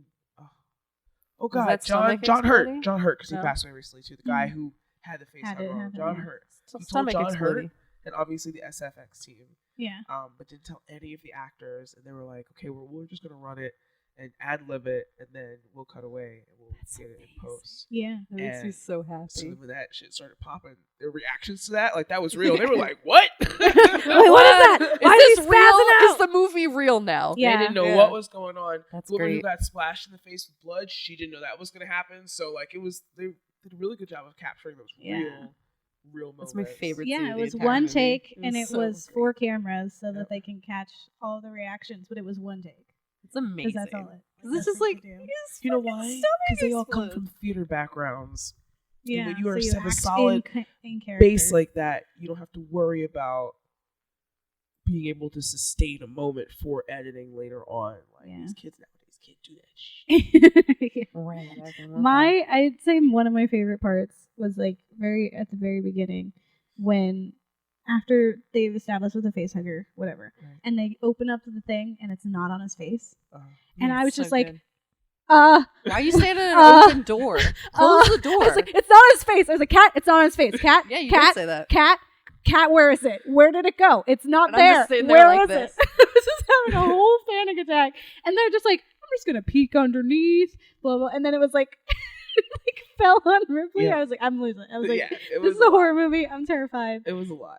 Speaker 3: oh God,
Speaker 1: that stomach
Speaker 3: John Hurt.
Speaker 1: exploding?
Speaker 3: John Hurt, because
Speaker 1: No.
Speaker 3: he passed away recently too. The guy who had the face
Speaker 2: Had
Speaker 3: hugger
Speaker 2: it,
Speaker 3: on.
Speaker 2: had it,
Speaker 3: John
Speaker 2: yeah.
Speaker 3: Hurt. He told
Speaker 1: Stomach
Speaker 3: John Hurt
Speaker 1: exploding.
Speaker 3: and obviously the SFX team.
Speaker 2: Yeah.
Speaker 3: But didn't tell any of the actors, and they were like, "Okay, we're just gonna run it and ad lib it, and then we'll cut away and we'll get it in post."
Speaker 2: Yeah.
Speaker 1: That makes me
Speaker 3: And
Speaker 1: so happy.
Speaker 3: So then when that shit started popping, their reactions to that, like that was real. They were like, "What?
Speaker 2: Wait, what is that? Why
Speaker 1: Is
Speaker 2: is
Speaker 1: this
Speaker 2: he
Speaker 1: real?
Speaker 2: spazzing
Speaker 1: Is
Speaker 2: out?
Speaker 1: the movie real now?
Speaker 2: Yeah.
Speaker 3: They didn't know
Speaker 1: Yeah.
Speaker 3: what was going on.
Speaker 1: That's
Speaker 3: The woman who
Speaker 1: great.
Speaker 3: got splashed in the face with blood, she didn't know that was gonna happen. So like it was, they did a really good job of capturing those
Speaker 2: Yeah.
Speaker 3: real moments.
Speaker 1: That's my favorite. scene
Speaker 2: Yeah,
Speaker 1: of
Speaker 2: it
Speaker 1: the
Speaker 2: was
Speaker 1: entire
Speaker 2: one
Speaker 1: movie.
Speaker 2: take,
Speaker 1: It
Speaker 2: and it
Speaker 1: so
Speaker 2: was
Speaker 1: great.
Speaker 2: 4 cameras so that
Speaker 3: Yep.
Speaker 2: they can catch all the reactions. But it was one take
Speaker 1: It's amazing.
Speaker 2: because that's all it.
Speaker 1: Because it's
Speaker 2: that's
Speaker 1: just
Speaker 2: what
Speaker 1: like,
Speaker 2: you do.
Speaker 1: his
Speaker 3: You know
Speaker 1: fucking
Speaker 3: why?
Speaker 1: stomach
Speaker 3: Because they all come
Speaker 1: exploded.
Speaker 3: from theater backgrounds.
Speaker 2: Yeah,
Speaker 3: when you are
Speaker 2: so
Speaker 3: have a
Speaker 2: act
Speaker 3: solid
Speaker 2: in character.
Speaker 3: Base like that, you don't have to worry about being able to sustain a moment for editing later on. Like
Speaker 2: Yeah.
Speaker 3: these kids nowadays can't do that shit.
Speaker 2: Yeah.
Speaker 1: Ran it back and forth.
Speaker 2: I'd say one of my favorite parts was like at the very beginning when after they've established with a face hugger, whatever,
Speaker 3: Right.
Speaker 2: and they open up the thing and it's not on his face,
Speaker 3: Uh,
Speaker 2: and I was
Speaker 1: So
Speaker 2: just like,
Speaker 1: good.
Speaker 2: uh.
Speaker 1: Why are you standing in an
Speaker 2: Uh,
Speaker 1: open door? Close the door.
Speaker 2: I was like, it's not on his face. I was like, cat, it's not on his face. Cat,
Speaker 1: Yeah, you
Speaker 2: cat,
Speaker 1: did say that.
Speaker 2: cat, where is it? Where did it go? It's not
Speaker 1: And I'm
Speaker 2: there.
Speaker 1: just sitting there
Speaker 2: Where
Speaker 1: like
Speaker 2: is
Speaker 1: this.
Speaker 2: it? I was just having a whole panic attack. And they're just like, I'm just going to peek underneath, blah, blah. And then it was like, like fell on Ripley.
Speaker 3: Yeah.
Speaker 2: I was like, I'm losing it. I was like,
Speaker 3: yeah, it
Speaker 2: this
Speaker 3: was
Speaker 2: is a horror movie. I'm terrified.
Speaker 3: It was a lot.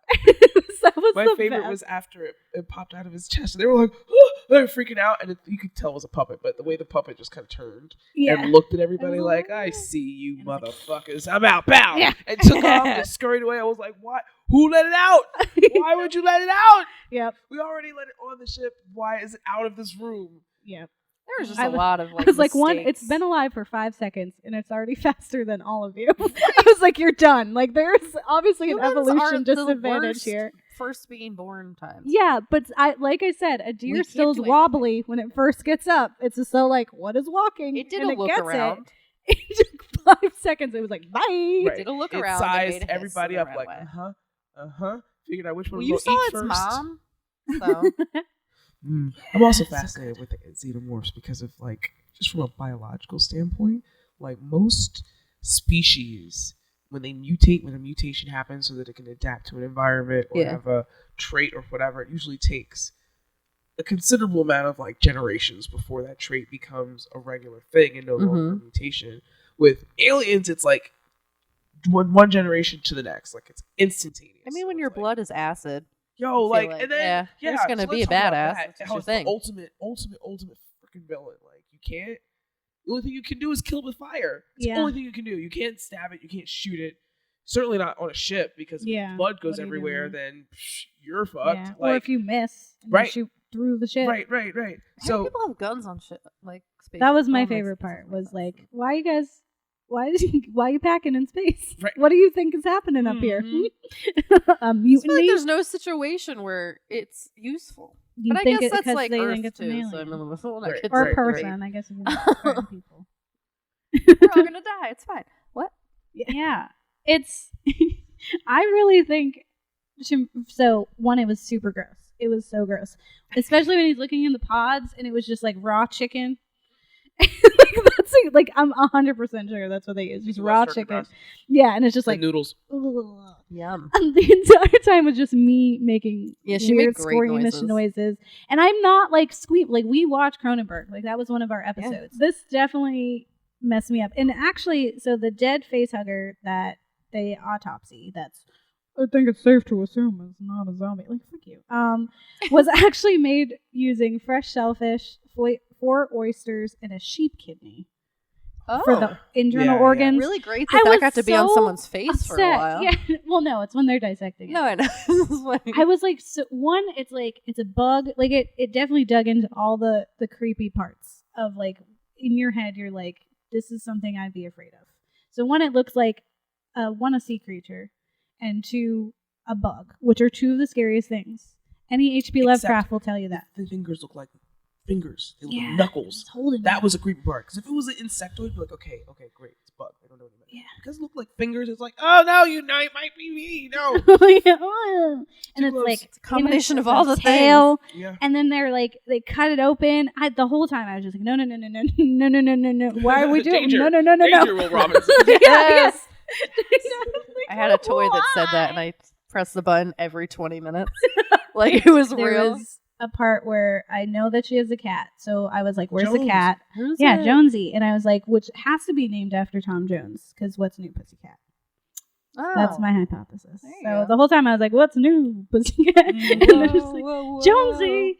Speaker 2: That was
Speaker 3: My
Speaker 2: the
Speaker 3: favorite
Speaker 2: best.
Speaker 3: was after it popped out of his chest. And they were like, oh, they were freaking out, and you could tell it was a puppet. But the way the puppet just kind of turned
Speaker 2: Yeah.
Speaker 3: and looked at everybody
Speaker 2: I was
Speaker 3: like,
Speaker 2: like,
Speaker 3: "I see you,
Speaker 2: And it's
Speaker 3: motherfuckers! I'm out, bow!"
Speaker 2: Yeah.
Speaker 3: And took off and scurried away. I was like, "What? Who let it out? Why would you let it out?
Speaker 2: Yep.
Speaker 3: We already let it on the ship. Why is it out of this room?"
Speaker 2: Yep.
Speaker 1: There was just
Speaker 2: I
Speaker 1: a
Speaker 2: was-
Speaker 1: lot of
Speaker 2: I
Speaker 1: like.
Speaker 2: was like, it's
Speaker 1: mistakes.
Speaker 2: been alive for 5 seconds and it's already faster than all of you. I was like, you're done. Like, there's obviously an
Speaker 1: Humans
Speaker 2: evolution
Speaker 1: are the
Speaker 2: disadvantage
Speaker 1: worst
Speaker 2: here.
Speaker 1: First being born times.
Speaker 2: Yeah, but like I said, a deer
Speaker 1: can't
Speaker 2: still's
Speaker 1: do
Speaker 2: wobbly when it first gets up. It's just so like, what is walking?
Speaker 1: It did
Speaker 2: and
Speaker 1: a look
Speaker 2: gets
Speaker 1: around.
Speaker 2: It. It took 5 seconds. It was like, bye.
Speaker 3: Right.
Speaker 1: Did a look
Speaker 3: It
Speaker 1: around and
Speaker 3: sized
Speaker 1: made a hiss
Speaker 3: everybody
Speaker 1: and
Speaker 3: up
Speaker 1: ran
Speaker 3: like,
Speaker 1: away.
Speaker 3: Figured out which one
Speaker 1: Well, you
Speaker 3: was
Speaker 1: saw
Speaker 3: going
Speaker 1: its
Speaker 3: to eat first.
Speaker 1: mom, so
Speaker 3: I'm also fascinated with the xenomorphs because of like just from a biological standpoint, like most species when they mutate, when a mutation happens so that it can adapt to an environment or
Speaker 1: Yeah.
Speaker 3: have a trait or whatever, it usually takes a considerable amount of like generations before that trait becomes a regular thing and no longer a mutation. With aliens, it's like one generation to the next, like it's instantaneous.
Speaker 1: I mean,
Speaker 3: So
Speaker 1: when
Speaker 3: it's
Speaker 1: your
Speaker 3: like,
Speaker 1: blood is acid,
Speaker 3: yo,
Speaker 1: I
Speaker 3: like,
Speaker 1: feel
Speaker 3: and then
Speaker 1: yeah, there's gonna
Speaker 3: so
Speaker 1: be
Speaker 3: let's
Speaker 1: a
Speaker 3: talk about
Speaker 1: badass.
Speaker 3: that.
Speaker 1: That's
Speaker 3: How
Speaker 1: your
Speaker 3: it's the
Speaker 1: thing.
Speaker 3: ultimate freaking villain. Like you can't. The only thing you can do is kill with fire. It's
Speaker 2: Yeah.
Speaker 3: the only thing you can do. You can't stab it. You can't shoot it. Certainly not on a ship because
Speaker 2: Yeah.
Speaker 3: if blood goes
Speaker 2: What are you
Speaker 3: everywhere,
Speaker 2: doing?
Speaker 3: then you're fucked.
Speaker 2: Yeah.
Speaker 3: Like,
Speaker 2: or if you miss, and
Speaker 3: Right.
Speaker 2: you shoot through the ship.
Speaker 3: right.
Speaker 1: Why do
Speaker 3: So
Speaker 1: people have guns on shit like space?
Speaker 2: That was my
Speaker 1: Oh,
Speaker 2: favorite
Speaker 1: space
Speaker 2: part.
Speaker 1: is
Speaker 2: Was
Speaker 1: sense.
Speaker 2: like, why are you packing in space?
Speaker 3: Right.
Speaker 2: What do you think is happening up here?
Speaker 1: Mhm.
Speaker 2: A
Speaker 1: I feel like
Speaker 2: mutiny?
Speaker 1: there's no situation where it's useful.
Speaker 2: You
Speaker 1: But I
Speaker 2: think
Speaker 1: guess
Speaker 2: it
Speaker 1: that's
Speaker 2: because
Speaker 1: like
Speaker 2: they
Speaker 1: Earth
Speaker 2: think it's an
Speaker 1: too. So I
Speaker 2: alien.
Speaker 1: mean, we'll not
Speaker 3: Right.
Speaker 1: get
Speaker 2: Or a
Speaker 3: Right,
Speaker 2: person, I guess. If you're certain people.
Speaker 1: We're all gonna die. It's fine. What?
Speaker 2: Yeah, it's. I really think. So one, it was super gross. It was so gross, especially when he's looking in the pods and it was just like raw chicken. Like I'm 100% sure that's what they use, just raw
Speaker 3: Western
Speaker 2: chicken.
Speaker 3: breast.
Speaker 2: Yeah, and it's just
Speaker 3: Like
Speaker 2: like
Speaker 3: noodles.
Speaker 2: ugh.
Speaker 1: Yum.
Speaker 2: And the entire time was just me making
Speaker 1: Yeah, she
Speaker 2: weird
Speaker 1: made great
Speaker 2: squeamish
Speaker 1: noises.
Speaker 2: noises. And I'm not like like we watched Cronenberg. Like that was one of our episodes. This definitely messed me up. And actually, so the dead facehugger that they autopsy, I think it's safe to assume it's not a zombie. Like fuck you. Was actually made using fresh shellfish, 4 oysters, and a sheep kidney
Speaker 1: Oh,
Speaker 2: for the internal
Speaker 3: Yeah, yeah.
Speaker 2: organs.
Speaker 1: really great
Speaker 2: I
Speaker 1: that
Speaker 2: was
Speaker 1: got to be on
Speaker 2: so
Speaker 1: someone's face for a
Speaker 2: upset.
Speaker 1: while.
Speaker 2: Yeah. Well, no, it's when they're dissecting it.
Speaker 1: No, I know. This is funny.
Speaker 2: I was like, so one, it's like it's a bug. Like it definitely dug into all the creepy parts of like in your head. You're like, this is something I'd be afraid of. So one, it looks like one, a sea creature, and two, a bug, which are two of the scariest things. Any H.P. Lovecraft will tell you that.
Speaker 3: The fingers look like fingers. They look like
Speaker 2: Yeah,
Speaker 3: knuckles.
Speaker 2: it's holding
Speaker 3: That
Speaker 2: them.
Speaker 3: was a creepy part. Because if it was an insectoid, it'd be like, okay, great, it's a bug. I don't know what it meant.
Speaker 2: Yeah.
Speaker 3: Because it looked like fingers. It's like, oh no, it might be me. No.
Speaker 2: Yeah, oh. And it's
Speaker 3: close.
Speaker 2: like
Speaker 1: It's a combination
Speaker 2: image
Speaker 1: of all the
Speaker 2: tail,
Speaker 3: Yeah.
Speaker 2: and then they're like they cut it open. The whole time I was just like, no. Why are we doing?
Speaker 3: Danger.
Speaker 2: No.
Speaker 3: Danger, Will Robinson.
Speaker 1: Yes.
Speaker 2: Like,
Speaker 1: I had a toy that said that, and I pressed the button every 20 minutes. Like, it was
Speaker 2: there
Speaker 1: real.
Speaker 2: was a part where I know that she has a cat, so I was like, "Where's the
Speaker 3: Jones.
Speaker 2: cat?"
Speaker 1: Who's
Speaker 2: Yeah,
Speaker 1: it?
Speaker 2: Jonesy, and I was like, which has to be named after Tom Jones, because what's new, Pussycat?
Speaker 1: Oh.
Speaker 2: That's my hypothesis.
Speaker 1: There you
Speaker 2: So
Speaker 1: go.
Speaker 2: the whole time I was like, "What's new, Pussycat?" And
Speaker 1: Whoa,
Speaker 2: they're just like,
Speaker 1: whoa.
Speaker 2: Jonesy.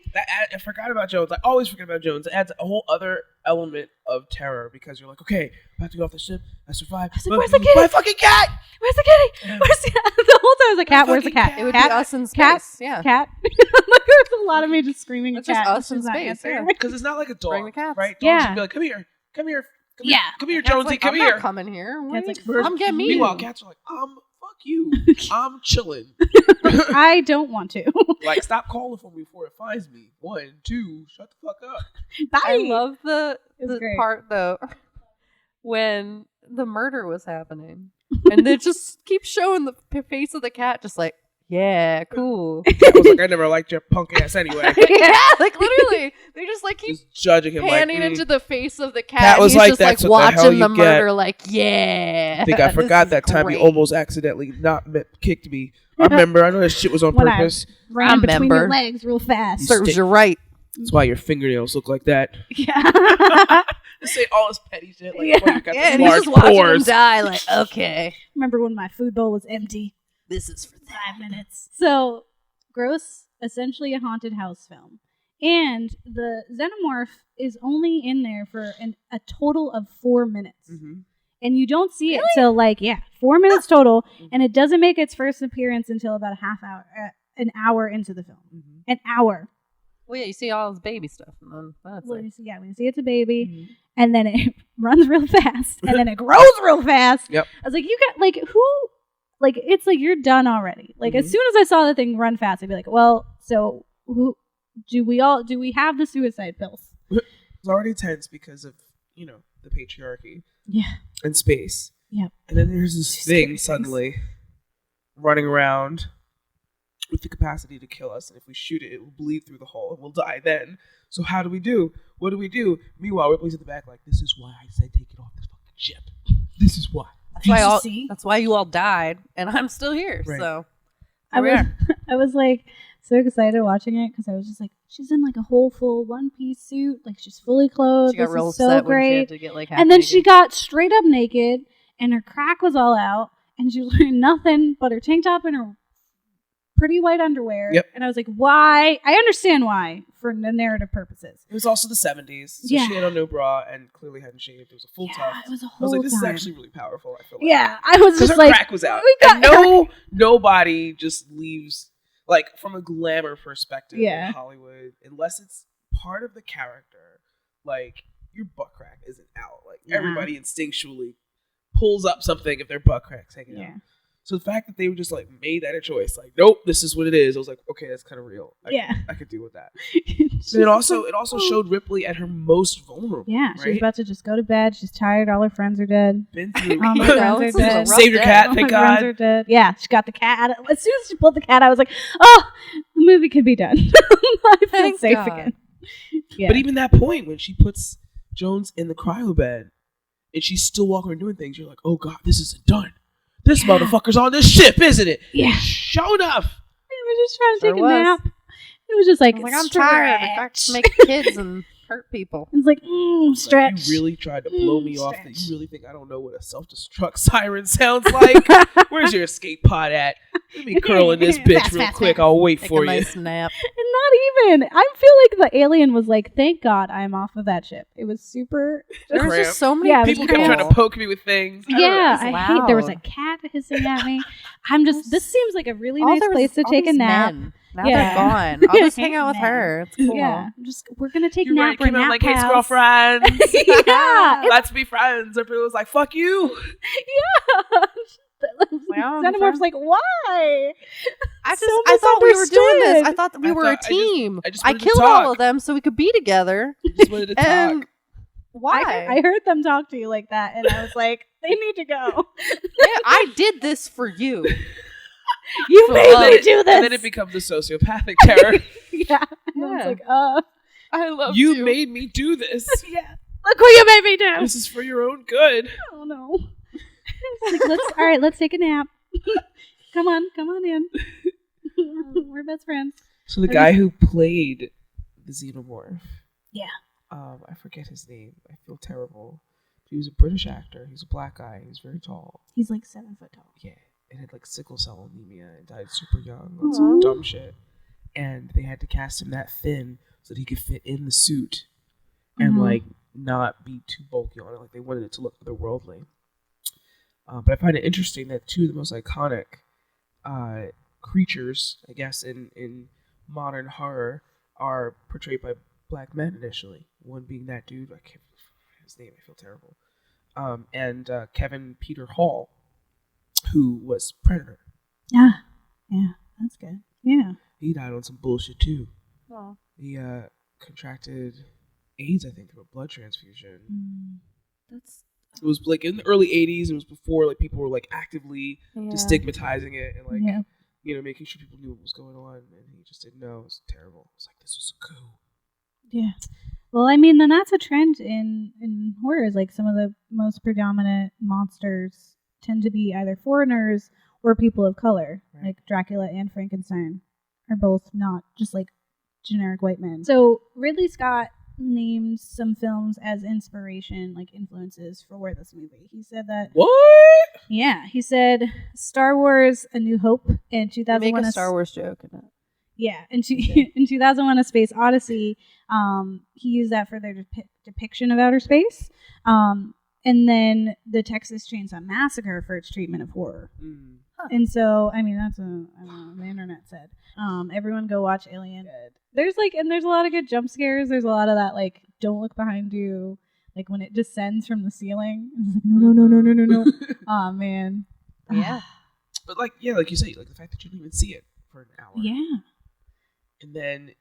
Speaker 3: I forgot about Jones. I always forget about Jones. It adds a whole other element of terror because you're like, okay, I have to go off the ship. I survived.
Speaker 2: I was like,
Speaker 3: But
Speaker 2: "Where's the kitty?
Speaker 3: my fucking cat?
Speaker 2: Where's the kitty?
Speaker 3: Yeah.
Speaker 2: Where's the cat?" The whole time I was like, "Cat, where's the
Speaker 3: fucking
Speaker 2: cat?
Speaker 1: It would
Speaker 2: cat,
Speaker 1: be us in space.
Speaker 2: cat,
Speaker 1: Yeah.
Speaker 2: cat." Like there's a lot of me just screaming at
Speaker 1: It's just
Speaker 2: cat.
Speaker 1: us in
Speaker 2: She's not
Speaker 1: space,
Speaker 2: answering.
Speaker 1: yeah.
Speaker 3: Because it's not like a dog,
Speaker 1: Bring the cats.
Speaker 3: right? Dogs
Speaker 2: Yeah.
Speaker 3: should be like, come here.
Speaker 2: Yeah.
Speaker 3: Come here,
Speaker 1: Cat's
Speaker 3: Jonesy,
Speaker 1: like,
Speaker 3: come
Speaker 1: I'm
Speaker 3: here.
Speaker 1: not coming here. What
Speaker 2: Cat's
Speaker 1: are you-
Speaker 2: like,
Speaker 1: come get me.
Speaker 3: Meanwhile, cats are like, fuck you. I'm chilling.
Speaker 2: I don't want to.
Speaker 3: Like, stop calling for me before it finds me. 1, 2, shut the fuck up.
Speaker 2: Bye.
Speaker 1: I love the
Speaker 2: It's great.
Speaker 1: part, though, when the murder was happening. And they just keep showing the face of the cat, just like, yeah, cool.
Speaker 3: Cat was like, I never liked your punk ass anyway.
Speaker 1: Yeah, like literally, they just like keep
Speaker 3: Just judging him
Speaker 1: panning
Speaker 3: like,
Speaker 1: into the face of the cat.
Speaker 3: Cat
Speaker 1: and
Speaker 3: was
Speaker 1: he's
Speaker 3: like,
Speaker 1: just
Speaker 3: "That's
Speaker 1: like
Speaker 3: what the hell
Speaker 1: watching the
Speaker 3: you
Speaker 1: murder, like, yeah.
Speaker 3: I think I
Speaker 1: this
Speaker 3: forgot
Speaker 1: is
Speaker 3: that time
Speaker 1: great.
Speaker 3: you almost accidentally kicked me. I remember. I know that shit was on
Speaker 2: When I-
Speaker 3: purpose.
Speaker 2: Ran between your
Speaker 1: remember.
Speaker 2: legs real fast.
Speaker 1: Serves you right.
Speaker 3: That's why your fingernails look like that.
Speaker 2: Yeah.
Speaker 3: Just say all this petty shit. Like,
Speaker 2: Yeah.
Speaker 3: oh, you got
Speaker 1: Yeah,
Speaker 3: these
Speaker 1: and he's
Speaker 3: large
Speaker 1: just watching him
Speaker 3: pores.
Speaker 1: die, like, okay,
Speaker 2: Remember when my food bowl was empty?
Speaker 1: this is for
Speaker 2: 5 minutes. So, Gross, essentially a haunted house film. And the xenomorph is only in there for a total of 4 minutes.
Speaker 3: Mhm.
Speaker 2: And you don't see it till 4 minutes total. And it doesn't make its first appearance until about an hour into the film.
Speaker 3: Mhm.
Speaker 2: An hour.
Speaker 1: Well, yeah, you see all his baby stuff, and then that's
Speaker 2: Well,
Speaker 1: like,
Speaker 2: you see, we see it's a baby.
Speaker 3: Mhm.
Speaker 2: And then it runs real fast. And then it grows real fast.
Speaker 3: Yep.
Speaker 2: I was like, you got, who? It's like you're done already. As
Speaker 3: Mhm.
Speaker 2: soon as I saw the thing run fast, I'd be like, well, so who do we have the suicide pills?
Speaker 3: It's already tense because of, the patriarchy
Speaker 2: Yeah.
Speaker 3: and space.
Speaker 2: Yep.
Speaker 3: And then there's this
Speaker 2: Two scary
Speaker 3: thing
Speaker 2: things.
Speaker 3: suddenly running around with the capacity to kill us. And if we shoot it, it will bleed through the hole and we'll die then. So how do we do? What do we do? Meanwhile, Ripley's in the back like, this is why I said take it off this fucking ship. This is why.
Speaker 1: that's why you all died, and I'm still here.
Speaker 3: Right.
Speaker 1: So
Speaker 2: I
Speaker 1: we
Speaker 2: was,
Speaker 1: are.
Speaker 2: I was so excited watching it because I was just like, she's in a whole full one-piece suit, she's fully clothed.
Speaker 1: She got
Speaker 2: This
Speaker 1: real
Speaker 2: is so
Speaker 1: upset when she
Speaker 2: great.
Speaker 1: had to get like half
Speaker 2: And then
Speaker 1: naked.
Speaker 2: she got straight up naked, and her crack was all out, and she was wearing nothing but her tank top and her pretty white underwear.
Speaker 3: Yep.
Speaker 2: And I was like, why? I understand why, for the narrative purposes.
Speaker 3: It was also the 70s. So
Speaker 2: Yeah.
Speaker 3: she had on no bra and clearly hadn't shaved. It was a full tuft.
Speaker 2: it was a
Speaker 3: I was
Speaker 2: whole
Speaker 3: like, this is
Speaker 2: time.
Speaker 3: actually really powerful. I feel like.
Speaker 2: Yeah, I was
Speaker 3: Because
Speaker 2: just
Speaker 3: her
Speaker 2: like,
Speaker 3: crack was out.
Speaker 2: we got
Speaker 3: And nobody just leaves, from a glamour perspective
Speaker 2: Yeah.
Speaker 3: in Hollywood, unless it's part of the character, your butt crack isn't out.
Speaker 2: Yeah.
Speaker 3: Everybody instinctually pulls up something if their butt crack's hanging
Speaker 2: Yeah.
Speaker 3: out. So the fact that they were just made that a choice, nope, this is what it is. I was like, okay, that's kind of real. I could deal with that. And it also showed Ripley at her most vulnerable.
Speaker 2: Yeah, she's
Speaker 3: right?
Speaker 2: about to just go to bed. She's tired. All her friends are dead.
Speaker 3: Been through.
Speaker 2: All my
Speaker 1: You know,
Speaker 2: friends are
Speaker 1: this is a
Speaker 2: dead.
Speaker 1: rough
Speaker 3: Saved your
Speaker 1: day.
Speaker 3: cat,
Speaker 2: All
Speaker 3: thank
Speaker 2: my friends
Speaker 3: God.
Speaker 2: are dead. Yeah, she got the cat out. As soon as she pulled the cat out, I was like, oh, the movie can be done. I feel
Speaker 1: Thank
Speaker 2: safe
Speaker 1: God.
Speaker 2: again. Yeah.
Speaker 3: But even that point when she puts Jones in the cryo bed and she's still walking and doing things, you're like, oh God, this isn't done. This
Speaker 2: Yeah.
Speaker 3: motherfucker's on this ship, isn't it?
Speaker 2: Yeah.
Speaker 3: Sure enough.
Speaker 2: I was just trying to
Speaker 1: Sure
Speaker 2: take a
Speaker 1: was.
Speaker 2: nap. It was just like,
Speaker 1: I'm I'm tired. I got to
Speaker 2: stretch.
Speaker 1: make kids and hurt people.
Speaker 2: It's like, stretch.
Speaker 3: You really tried to blow me off.
Speaker 2: Stretch.
Speaker 3: You really think I don't know what a self-destruct siren sounds like? Where's your escape pod at? Let me curl in this bitch
Speaker 2: Fast,
Speaker 3: real
Speaker 2: fast,
Speaker 3: quick.
Speaker 2: fast.
Speaker 3: I'll wait
Speaker 1: Take
Speaker 3: for
Speaker 1: a
Speaker 3: you.
Speaker 1: nice nap.
Speaker 2: And not even. I feel like the alien was like, thank God I'm off of that ship. It was super.
Speaker 1: There was
Speaker 3: Cramp.
Speaker 1: just so many
Speaker 2: Yeah,
Speaker 3: People
Speaker 2: People
Speaker 3: kept
Speaker 2: cramp.
Speaker 3: trying to poke me with things. I don't know.
Speaker 2: Yeah,
Speaker 1: it was
Speaker 2: I hate. There was a
Speaker 1: loud.
Speaker 2: cat hissing at me. This seems like a really
Speaker 1: All
Speaker 2: nice
Speaker 1: there was-
Speaker 2: place to
Speaker 1: all
Speaker 2: take a
Speaker 1: these
Speaker 2: nap.
Speaker 1: men. Now
Speaker 2: Yeah.
Speaker 1: they're gone. I'll just hang out with
Speaker 2: Men.
Speaker 1: her. It's cool.
Speaker 2: Yeah, we're gonna take
Speaker 3: You're
Speaker 2: nap.
Speaker 3: right.
Speaker 2: We're
Speaker 3: Came out
Speaker 2: nap
Speaker 3: like, hey,
Speaker 2: pals.
Speaker 3: girlfriends.
Speaker 2: Yeah,
Speaker 3: Let's be friends. Or people was like, fuck you.
Speaker 2: yeah. Xenomorph's like, why?
Speaker 1: I thought we were doing this. I thought that we were a team.
Speaker 3: I
Speaker 1: killed all of them so we could be together.
Speaker 3: I just wanted to
Speaker 1: And
Speaker 3: talk.
Speaker 1: why?
Speaker 2: I heard them talk to you like that, and I was like, they need to go.
Speaker 1: Yeah, I did this for you.
Speaker 2: You
Speaker 1: For
Speaker 2: made
Speaker 1: love.
Speaker 2: me do this.
Speaker 3: And then it becomes a sociopathic terror.
Speaker 2: Yeah. And I was like,
Speaker 1: I love
Speaker 3: You made me do this.
Speaker 2: yeah. Look what you made me do.
Speaker 3: This is for your own good.
Speaker 2: Oh no. It's like, all right, let's take a nap. Come on in. We're best friends.
Speaker 3: So the guy who played the Xenomorph.
Speaker 2: Yeah.
Speaker 3: I forget his name. I feel terrible. He was a British actor. He's a black guy. He's very tall.
Speaker 2: He's like 7 foot tall.
Speaker 3: Yeah. And had like sickle cell anemia and died super young on some dumb shit. And they had to cast him that thin so that he could fit in the suit and like not be too bulky on it. Like they wanted it to look otherworldly. But I find it interesting that two of the most iconic creatures, I guess, in modern horror are portrayed by black men initially. One being that dude, I can't remember his name, I feel terrible. And Kevin Peter Hall, who was Predator.
Speaker 2: Yeah, that's good. Yeah.
Speaker 3: He died on some bullshit too.
Speaker 1: Oh.
Speaker 3: He contracted AIDS, I think, through a blood transfusion.
Speaker 1: That's
Speaker 3: It was like in the early 80s. It was before like people were like actively destigmatizing it and like making sure people knew what was going on. And he just didn't know. It was terrible. It was like, this was a coup.
Speaker 2: Yeah. Well, I mean, then that's a trend in horrors. Like some of the most predominant monsters tend to be either foreigners or people of color.
Speaker 3: Right.
Speaker 2: Like Dracula and Frankenstein are both not just like generic white men. So Ridley Scott named some films as inspiration, like influences for this movie. He said that.
Speaker 3: What?
Speaker 2: Yeah, he said Star Wars: A New Hope and 2001.
Speaker 1: make a Star Wars joke in it.
Speaker 2: Yeah, in 2001: A Space Odyssey, he used that for their depiction of outer space, and then the Texas Chainsaw Massacre for its treatment of horror. And so, I mean, that's I don't know, the internet said. Everyone go watch Alien. There's a lot of good jump scares. There's a lot of that, like, don't look behind you, like when it descends from the ceiling. And it's like, no. Oh man.
Speaker 1: Yeah.
Speaker 3: But like you say, like the fact that you didn't even see it for an hour.
Speaker 2: Yeah.
Speaker 3: And then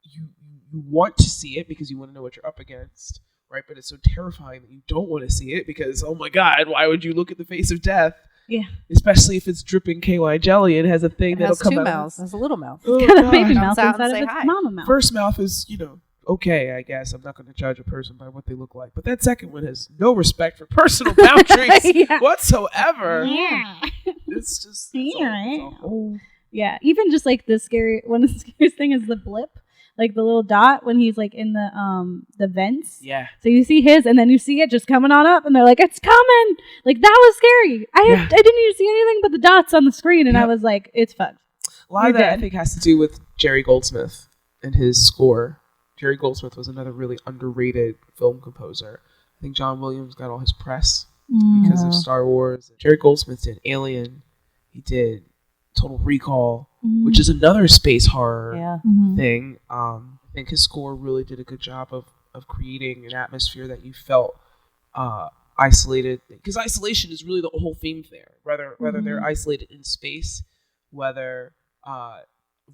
Speaker 3: you want to see it because you want to know what you're up against, right? But it's so terrifying that you don't want to see it because, oh my God, why would you look at the face of death?
Speaker 2: Yeah.
Speaker 3: Especially if it's dripping KY jelly and has a thing that'll come out.
Speaker 1: It has 2 mouths. It has a little mouth.
Speaker 3: Oh,
Speaker 2: It's got a
Speaker 3: God.
Speaker 2: baby
Speaker 1: Jumps
Speaker 2: mouth
Speaker 1: out and
Speaker 2: inside
Speaker 1: say
Speaker 2: of its
Speaker 1: hi.
Speaker 2: mama mouth.
Speaker 3: First mouth is, okay, I guess. I'm not going to judge a person by what they look like. But that second one has no respect for personal boundaries
Speaker 2: Yeah.
Speaker 3: whatsoever.
Speaker 2: Yeah.
Speaker 3: It's just
Speaker 2: Yeah,
Speaker 3: it's a whole...
Speaker 2: Yeah, even just like one of the scariest thing is the blip, like the little dot when he's like in the vents.
Speaker 3: Yeah.
Speaker 2: So you see his, and then you see it just coming on up, and they're like, "It's coming!" Like that was scary. I didn't even see anything but the dots on the screen, and I was like, "It's fucked."
Speaker 3: A lot of that, I think, has to do with Jerry Goldsmith and his score. Jerry Goldsmith was another really underrated film composer. I think John Williams got all his press because of Star Wars. Jerry Goldsmith did Alien. He did Total Recall, which is another space horror thing. I think his score really did a good job of creating an atmosphere that you felt isolated. Because isolation is really the whole theme there. Whether they're isolated in space, whether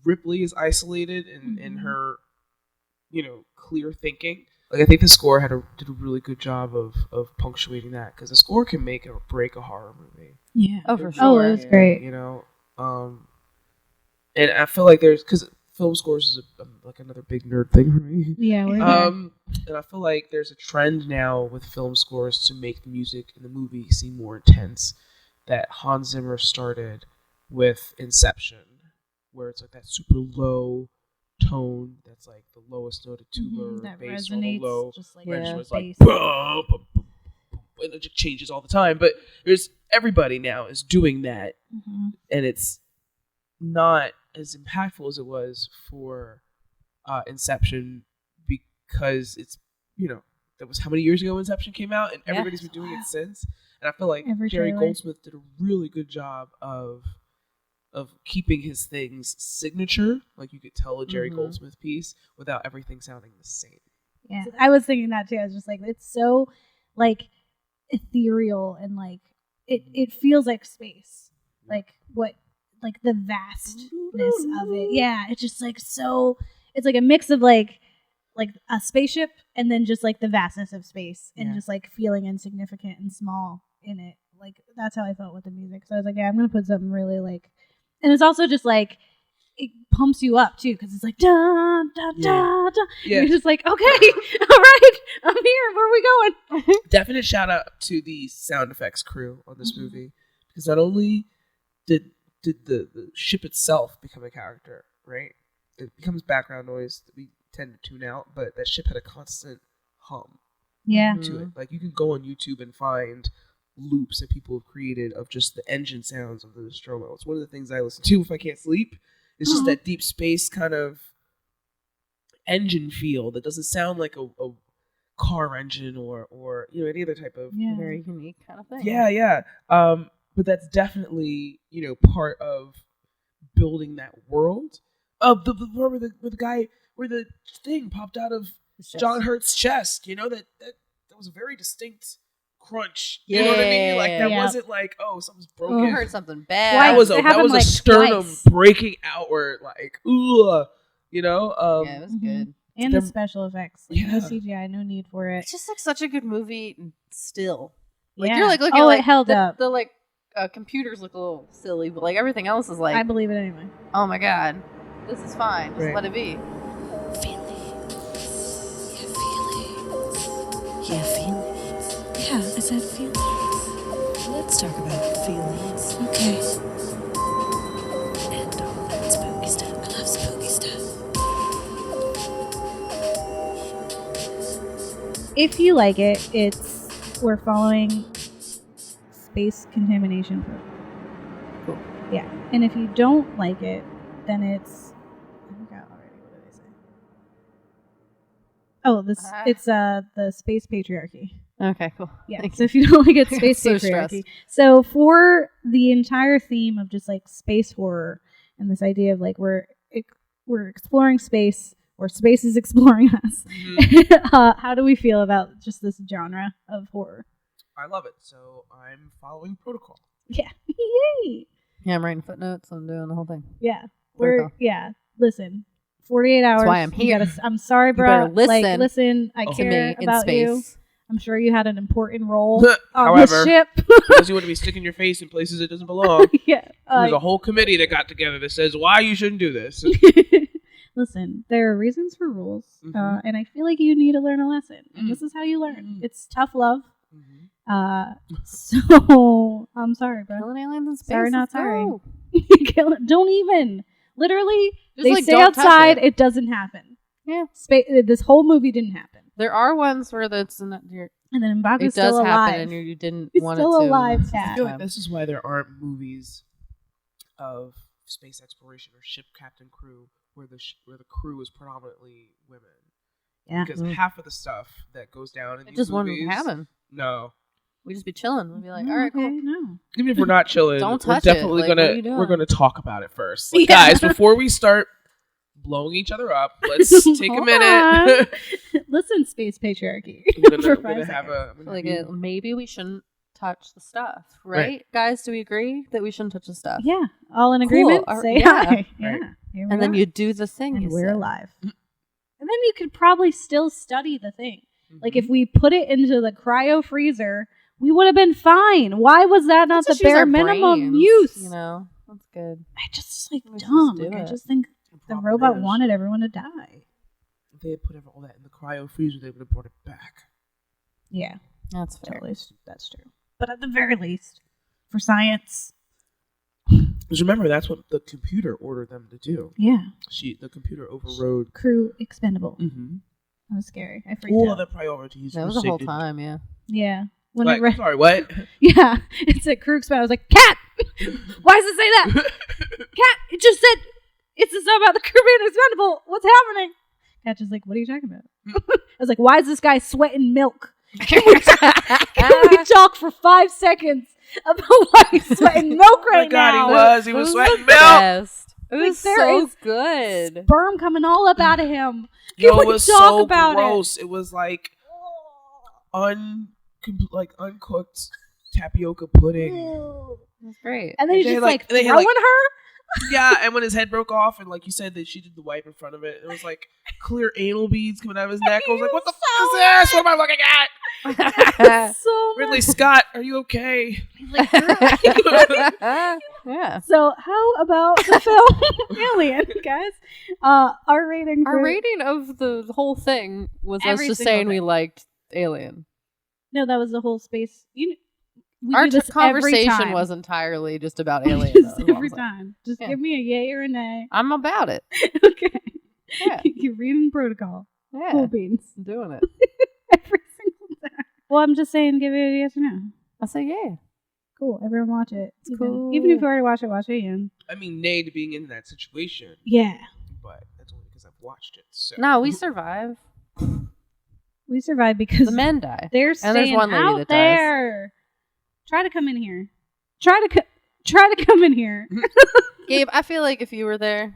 Speaker 3: Ripley is isolated in her, clear thinking. Like I think the score did a really good job of punctuating that because the score can make or break a horror movie.
Speaker 2: Yeah.
Speaker 1: Oh, for
Speaker 2: Oh,
Speaker 1: sure.
Speaker 2: it was great.
Speaker 3: And I feel like because film scores is like another big nerd thing for me.
Speaker 2: Yeah. We're
Speaker 3: And I feel like there's a trend now with film scores to make the music in the movie seem more intense. That Hans Zimmer started with Inception, where it's like that super low tone that's like the lowest note of tuba or
Speaker 2: that
Speaker 3: bass or
Speaker 2: resonates
Speaker 3: low.
Speaker 2: just like
Speaker 3: Register is like
Speaker 2: bass.
Speaker 3: boom, boom, boom, boom, and it just changes all the time. But everybody now is doing that, and it's not as impactful as it was for Inception because it's that was how many years ago Inception came out, and everybody's been doing it since. And I feel like Jerry Goldsmith did a really good job of keeping his things signature, like you could tell a Jerry Goldsmith piece without everything sounding the same.
Speaker 2: Yeah, I was thinking that too. I was just like, it's so like ethereal and like it feels like space, like the vastness of it. Yeah, it's just like so. It's like a mix of like a spaceship and then just like the vastness of space and just like feeling insignificant and small in it. Like that's how I felt with the music. So I was like, yeah, I'm gonna put something really like, and it's also just like it pumps you up too because it's like da da da da.
Speaker 3: Yeah.
Speaker 2: You're just like, okay, all right, I'm here. Where are we going?
Speaker 3: Definite shout out to the sound effects crew on this movie, because not only did the ship itself become a character, right? It becomes background noise that we tend to tune out, but that ship had a constant hum to it. Like you can go on YouTube and find loops that people have created of just the engine sounds of the Nostromo. It's one of the things I listen to if I can't sleep. It's just that deep space kind of engine feel that doesn't sound like a car engine or any other type of
Speaker 1: very unique kind of thing.
Speaker 3: Yeah. But that's definitely part of building that world of the part where the guy where the thing popped out of John Hurt's chest. That was a very distinct crunch. You know what I mean? Like that wasn't like, oh, something's broken.
Speaker 1: I heard something bad.
Speaker 3: That was a sternum
Speaker 2: twice.
Speaker 3: breaking outward, like ugh.
Speaker 1: Yeah, it was good.
Speaker 2: And the special effects. Like,
Speaker 3: Yeah.
Speaker 2: no CGI, no need for it.
Speaker 1: It's just like such a good movie still. Like
Speaker 2: Yeah.
Speaker 1: you're like looking
Speaker 2: Oh,
Speaker 1: like
Speaker 2: it held up.
Speaker 1: the like computers look a little silly, but like everything else is like,
Speaker 2: I believe it anyway.
Speaker 1: oh my god, this is fine. Just
Speaker 3: Right.
Speaker 1: let it be.
Speaker 4: Feelings. Yeah, feelings. Yeah, I said feelings. Let's talk about feelings. Okay. And all that spooky stuff. I love spooky stuff.
Speaker 2: If you like it, we're following space contamination protocol.
Speaker 1: Cool.
Speaker 2: Yeah. And if you don't like it, then it's I forgot already. What did I say? Oh, it's the space patriarchy.
Speaker 1: Okay, cool.
Speaker 2: Yeah.
Speaker 1: Thank
Speaker 2: So if you don't like it, space
Speaker 1: So
Speaker 2: patriarchy. So for the entire theme of just like space horror and this idea of like we're exploring space or space is exploring us, how do we feel about just this genre of horror?
Speaker 3: I love it. So I'm following protocol.
Speaker 2: Yeah. Yay.
Speaker 1: Yeah, I'm writing footnotes. I'm doing the whole thing.
Speaker 2: Yeah.
Speaker 1: Protocol.
Speaker 2: Listen. 48 hours.
Speaker 1: That's why I'm
Speaker 2: You
Speaker 1: here.
Speaker 2: I'm sorry,
Speaker 1: You
Speaker 2: bro.
Speaker 1: better listen
Speaker 2: Like, listen. I
Speaker 1: to
Speaker 2: care
Speaker 1: me in
Speaker 2: about
Speaker 1: space.
Speaker 2: you. I'm sure you had an important role on
Speaker 3: However,
Speaker 2: the ship.
Speaker 3: because you want to be sticking your face in places it doesn't belong.
Speaker 2: Yeah.
Speaker 3: There's a whole committee that got together that says why you shouldn't do this.
Speaker 2: Listen, there are reasons for rules, and I feel like you need to learn a lesson, and this is how you learn. It's tough love. So I'm sorry, bro.
Speaker 1: Killing aliens in space.
Speaker 2: Sorry, not
Speaker 1: let's
Speaker 2: sorry.
Speaker 1: go.
Speaker 2: Don't even. Literally,
Speaker 1: Just,
Speaker 2: they
Speaker 1: like,
Speaker 2: stay
Speaker 1: don't touch
Speaker 2: outside.
Speaker 1: it.
Speaker 2: It doesn't happen.
Speaker 1: Yeah.
Speaker 2: This whole movie didn't happen.
Speaker 1: There are ones where that's not.
Speaker 2: And then M'Baku's
Speaker 1: It does
Speaker 2: still alive.
Speaker 1: happen, and you didn't
Speaker 2: He's
Speaker 1: want
Speaker 2: still
Speaker 1: it to.
Speaker 2: alive,
Speaker 3: I
Speaker 2: Cat.
Speaker 3: feel like this is why there aren't movies of space exploration or ship captain crew where the crew is predominantly women.
Speaker 2: Yeah.
Speaker 3: Because half of the stuff that goes down in
Speaker 1: It
Speaker 3: these
Speaker 1: just
Speaker 3: movies,
Speaker 1: wouldn't happen.
Speaker 3: No.
Speaker 1: We'd just be chilling. We'd be like, all right,
Speaker 2: okay,
Speaker 1: cool.
Speaker 2: no.
Speaker 3: Even if we're not chilling,
Speaker 1: Don't
Speaker 3: we're
Speaker 1: touch it.
Speaker 3: definitely
Speaker 1: Like, what are you doing?
Speaker 3: we're gonna talk about it first. Like,
Speaker 2: Yeah.
Speaker 3: guys, before we start blowing each other up, let's take a
Speaker 2: Hold
Speaker 3: minute.
Speaker 2: Listen, space patriarchy.
Speaker 3: we're
Speaker 2: For
Speaker 3: gonna
Speaker 2: 5
Speaker 3: have
Speaker 2: seconds.
Speaker 3: a
Speaker 1: Like maybe we shouldn't touch the stuff, right? Guys, do we agree that we shouldn't touch the stuff?
Speaker 2: Yeah, all in agreement. Say
Speaker 1: yeah.
Speaker 2: hi. Yeah.
Speaker 3: Right.
Speaker 2: Here we
Speaker 1: And then
Speaker 2: are.
Speaker 1: you do the thing.
Speaker 2: and
Speaker 1: you
Speaker 2: we're
Speaker 1: said.
Speaker 2: alive. And then you could probably still study the thing. Like
Speaker 1: Mm-hmm.
Speaker 2: if we put it into the cryo freezer, we would have been fine. Why was that not
Speaker 1: Let's
Speaker 2: the
Speaker 1: just use
Speaker 2: bare
Speaker 1: our
Speaker 2: minimum
Speaker 1: brains,
Speaker 2: use?
Speaker 1: You know, that's good.
Speaker 2: I just like
Speaker 1: Let's just
Speaker 2: dumb.
Speaker 1: do
Speaker 2: Like, I
Speaker 1: it.
Speaker 2: just think the
Speaker 3: problem
Speaker 2: robot
Speaker 3: is,
Speaker 2: wanted everyone to die.
Speaker 3: if they had put all that in the cryo freezer, they would have brought it back.
Speaker 2: Yeah,
Speaker 1: That's fair.
Speaker 2: totally. That's true. But at the very least, for science.
Speaker 3: Because remember, that's what the computer ordered them to do.
Speaker 2: Yeah.
Speaker 3: The computer overrode
Speaker 2: Crew expendable.
Speaker 3: Mm-hmm.
Speaker 2: That was scary. I freaked
Speaker 3: all
Speaker 2: out.
Speaker 3: of the priorities.
Speaker 1: That
Speaker 3: were
Speaker 1: was the whole
Speaker 3: saved.
Speaker 1: time, yeah.
Speaker 2: Yeah. When
Speaker 3: Like,
Speaker 2: I read,
Speaker 3: sorry, what?
Speaker 2: yeah, it said crew expendable. I was like, Cat! Why does it say that? Cat, it just said, it's just about the crew being expendable. What's happening? Cat just like, what are you talking about? I was like, why is this guy sweating milk? Can we talk for 5 seconds about why he's sweating milk
Speaker 3: Oh my
Speaker 2: right
Speaker 3: God,
Speaker 2: now?
Speaker 3: he was
Speaker 1: It
Speaker 3: sweating
Speaker 1: the
Speaker 3: milk.
Speaker 1: best. It
Speaker 2: Like,
Speaker 1: was
Speaker 2: there
Speaker 1: so
Speaker 2: is
Speaker 1: good.
Speaker 2: Sperm coming all up out of him.
Speaker 3: Yo,
Speaker 2: Can
Speaker 3: it
Speaker 2: we
Speaker 3: was
Speaker 2: talk
Speaker 3: so
Speaker 2: about
Speaker 3: gross. It was like uncooked tapioca pudding.
Speaker 2: That's
Speaker 1: great.
Speaker 2: And then
Speaker 3: And
Speaker 2: he's
Speaker 3: they
Speaker 2: just
Speaker 3: had,
Speaker 2: like
Speaker 3: they had,
Speaker 2: throwing
Speaker 3: like-
Speaker 2: her.
Speaker 3: Yeah, and when his head broke off, and like you said, that she did the wipe in front of it, it was like clear anal beads coming out of his neck. I was like, what the fuck is this? What am I looking at?
Speaker 2: So
Speaker 3: Ridley
Speaker 2: much.
Speaker 3: Scott, are you okay?
Speaker 1: Yeah.
Speaker 2: So how about the film Alien, guys? Our rating.
Speaker 1: Our rating of the whole thing was us
Speaker 2: Every
Speaker 1: just
Speaker 2: single
Speaker 1: saying we
Speaker 2: thing.
Speaker 1: liked Alien.
Speaker 2: No, that was the whole space. We
Speaker 1: Our
Speaker 2: do this every
Speaker 1: conversation
Speaker 2: time.
Speaker 1: was entirely just about Alien.
Speaker 2: Just
Speaker 1: though, is all
Speaker 2: every
Speaker 1: I'm saying.
Speaker 2: time. Just
Speaker 1: Yeah.
Speaker 2: give me a yay or a nay.
Speaker 1: I'm about it.
Speaker 2: Okay.
Speaker 1: Yeah.
Speaker 2: You're reading protocol.
Speaker 1: Yeah.
Speaker 2: Cool beans.
Speaker 1: I'm doing it.
Speaker 2: Every single time. Well, I'm just saying, give it a yes or no.
Speaker 1: I say yeah.
Speaker 2: Cool. Everyone watch it.
Speaker 1: It's
Speaker 2: Even
Speaker 1: cool.
Speaker 2: if you already watch it again.
Speaker 3: I mean, nay to being in that situation,
Speaker 2: Yeah.
Speaker 3: but that's only because I've watched it. So.
Speaker 1: No, we survive.
Speaker 2: We survived because
Speaker 1: The men die.
Speaker 2: they're
Speaker 1: And
Speaker 2: staying
Speaker 1: there's one lady
Speaker 2: out
Speaker 1: that dies.
Speaker 2: there. Try to come in here. Try to come in here.
Speaker 1: Gabe, I feel like if you were there,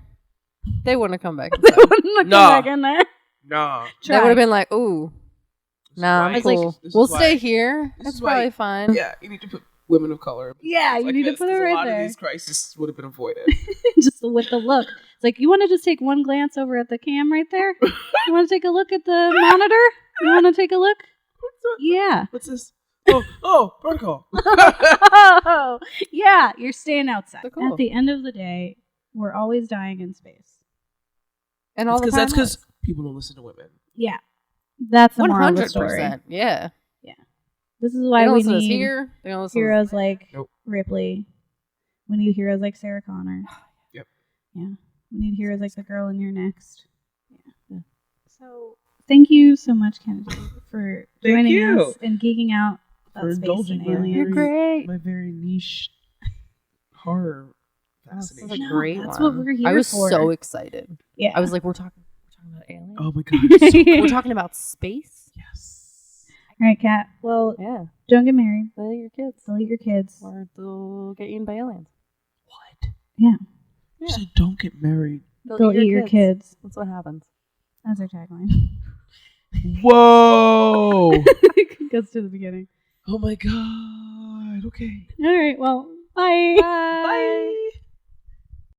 Speaker 1: they wouldn't have come back.
Speaker 2: They
Speaker 1: inside.
Speaker 2: wouldn't have come
Speaker 3: Nah.
Speaker 2: back in there.
Speaker 3: Nah.
Speaker 1: They would have been like, ooh,
Speaker 3: This is
Speaker 1: nah,
Speaker 3: why-
Speaker 1: I'm
Speaker 2: It's like-
Speaker 1: cool.
Speaker 3: this is
Speaker 1: We'll
Speaker 3: why-
Speaker 1: stay here.
Speaker 3: this
Speaker 1: It's
Speaker 3: is why-
Speaker 1: probably fine.
Speaker 3: Yeah, you need to put women of color.
Speaker 2: Yeah, you
Speaker 3: like
Speaker 2: need to
Speaker 3: this,
Speaker 2: put it
Speaker 3: 'cause
Speaker 2: right
Speaker 3: a lot
Speaker 2: there.
Speaker 3: of these crises would have been avoided.
Speaker 2: Just with the look. It's like, you want to just take one glance over at the cam right there? You want to take a look at the monitor? You want to take a look? Yeah.
Speaker 3: What's this? Oh, protocol.
Speaker 2: Oh, yeah. You're staying outside.
Speaker 1: So cool.
Speaker 2: At the end of the day, we're always dying in space.
Speaker 1: And all the time.
Speaker 3: That's because people don't listen to women.
Speaker 2: Yeah. That's the moral of the
Speaker 1: 100%.
Speaker 2: story.
Speaker 1: Yeah.
Speaker 2: This is
Speaker 1: They
Speaker 2: why
Speaker 1: don't
Speaker 2: we
Speaker 1: listen to us
Speaker 2: need
Speaker 1: here. They don't listen to us
Speaker 2: heroes like
Speaker 3: Nope.
Speaker 2: Ripley. We need heroes like Sarah Connor.
Speaker 3: Yep.
Speaker 2: Yeah. We need heroes like the girl in Your Next. Yeah. So thank you so much, Kennedy, for
Speaker 3: Thank
Speaker 2: joining
Speaker 3: you.
Speaker 2: us and geeking out
Speaker 3: For
Speaker 2: about space
Speaker 3: indulging
Speaker 2: and
Speaker 3: my
Speaker 2: aliens.
Speaker 1: You're great.
Speaker 3: My very niche horror
Speaker 1: This is
Speaker 3: fascination.
Speaker 1: a
Speaker 2: No,
Speaker 1: great
Speaker 2: that's
Speaker 1: one.
Speaker 2: what we're here
Speaker 1: I was
Speaker 2: for.
Speaker 1: so excited.
Speaker 2: Yeah.
Speaker 1: I was like, we're talking about aliens.
Speaker 3: Oh my god.
Speaker 1: We're talking about space.
Speaker 3: Yes.
Speaker 2: All right, Kat. Well,
Speaker 1: Yeah.
Speaker 2: don't get married.
Speaker 1: They'll eat your kids.
Speaker 2: Delete your kids.
Speaker 1: Or they'll get eaten by aliens.
Speaker 3: What?
Speaker 2: Yeah.
Speaker 3: You
Speaker 1: Yeah.
Speaker 3: said don't get married.
Speaker 2: They'll eat your kids.
Speaker 1: That's what happens.
Speaker 2: That's our tagline.
Speaker 3: Whoa.
Speaker 2: Goes to the beginning.
Speaker 3: Oh my god. Okay.
Speaker 2: All right. Well, bye.
Speaker 1: Bye.
Speaker 3: Bye.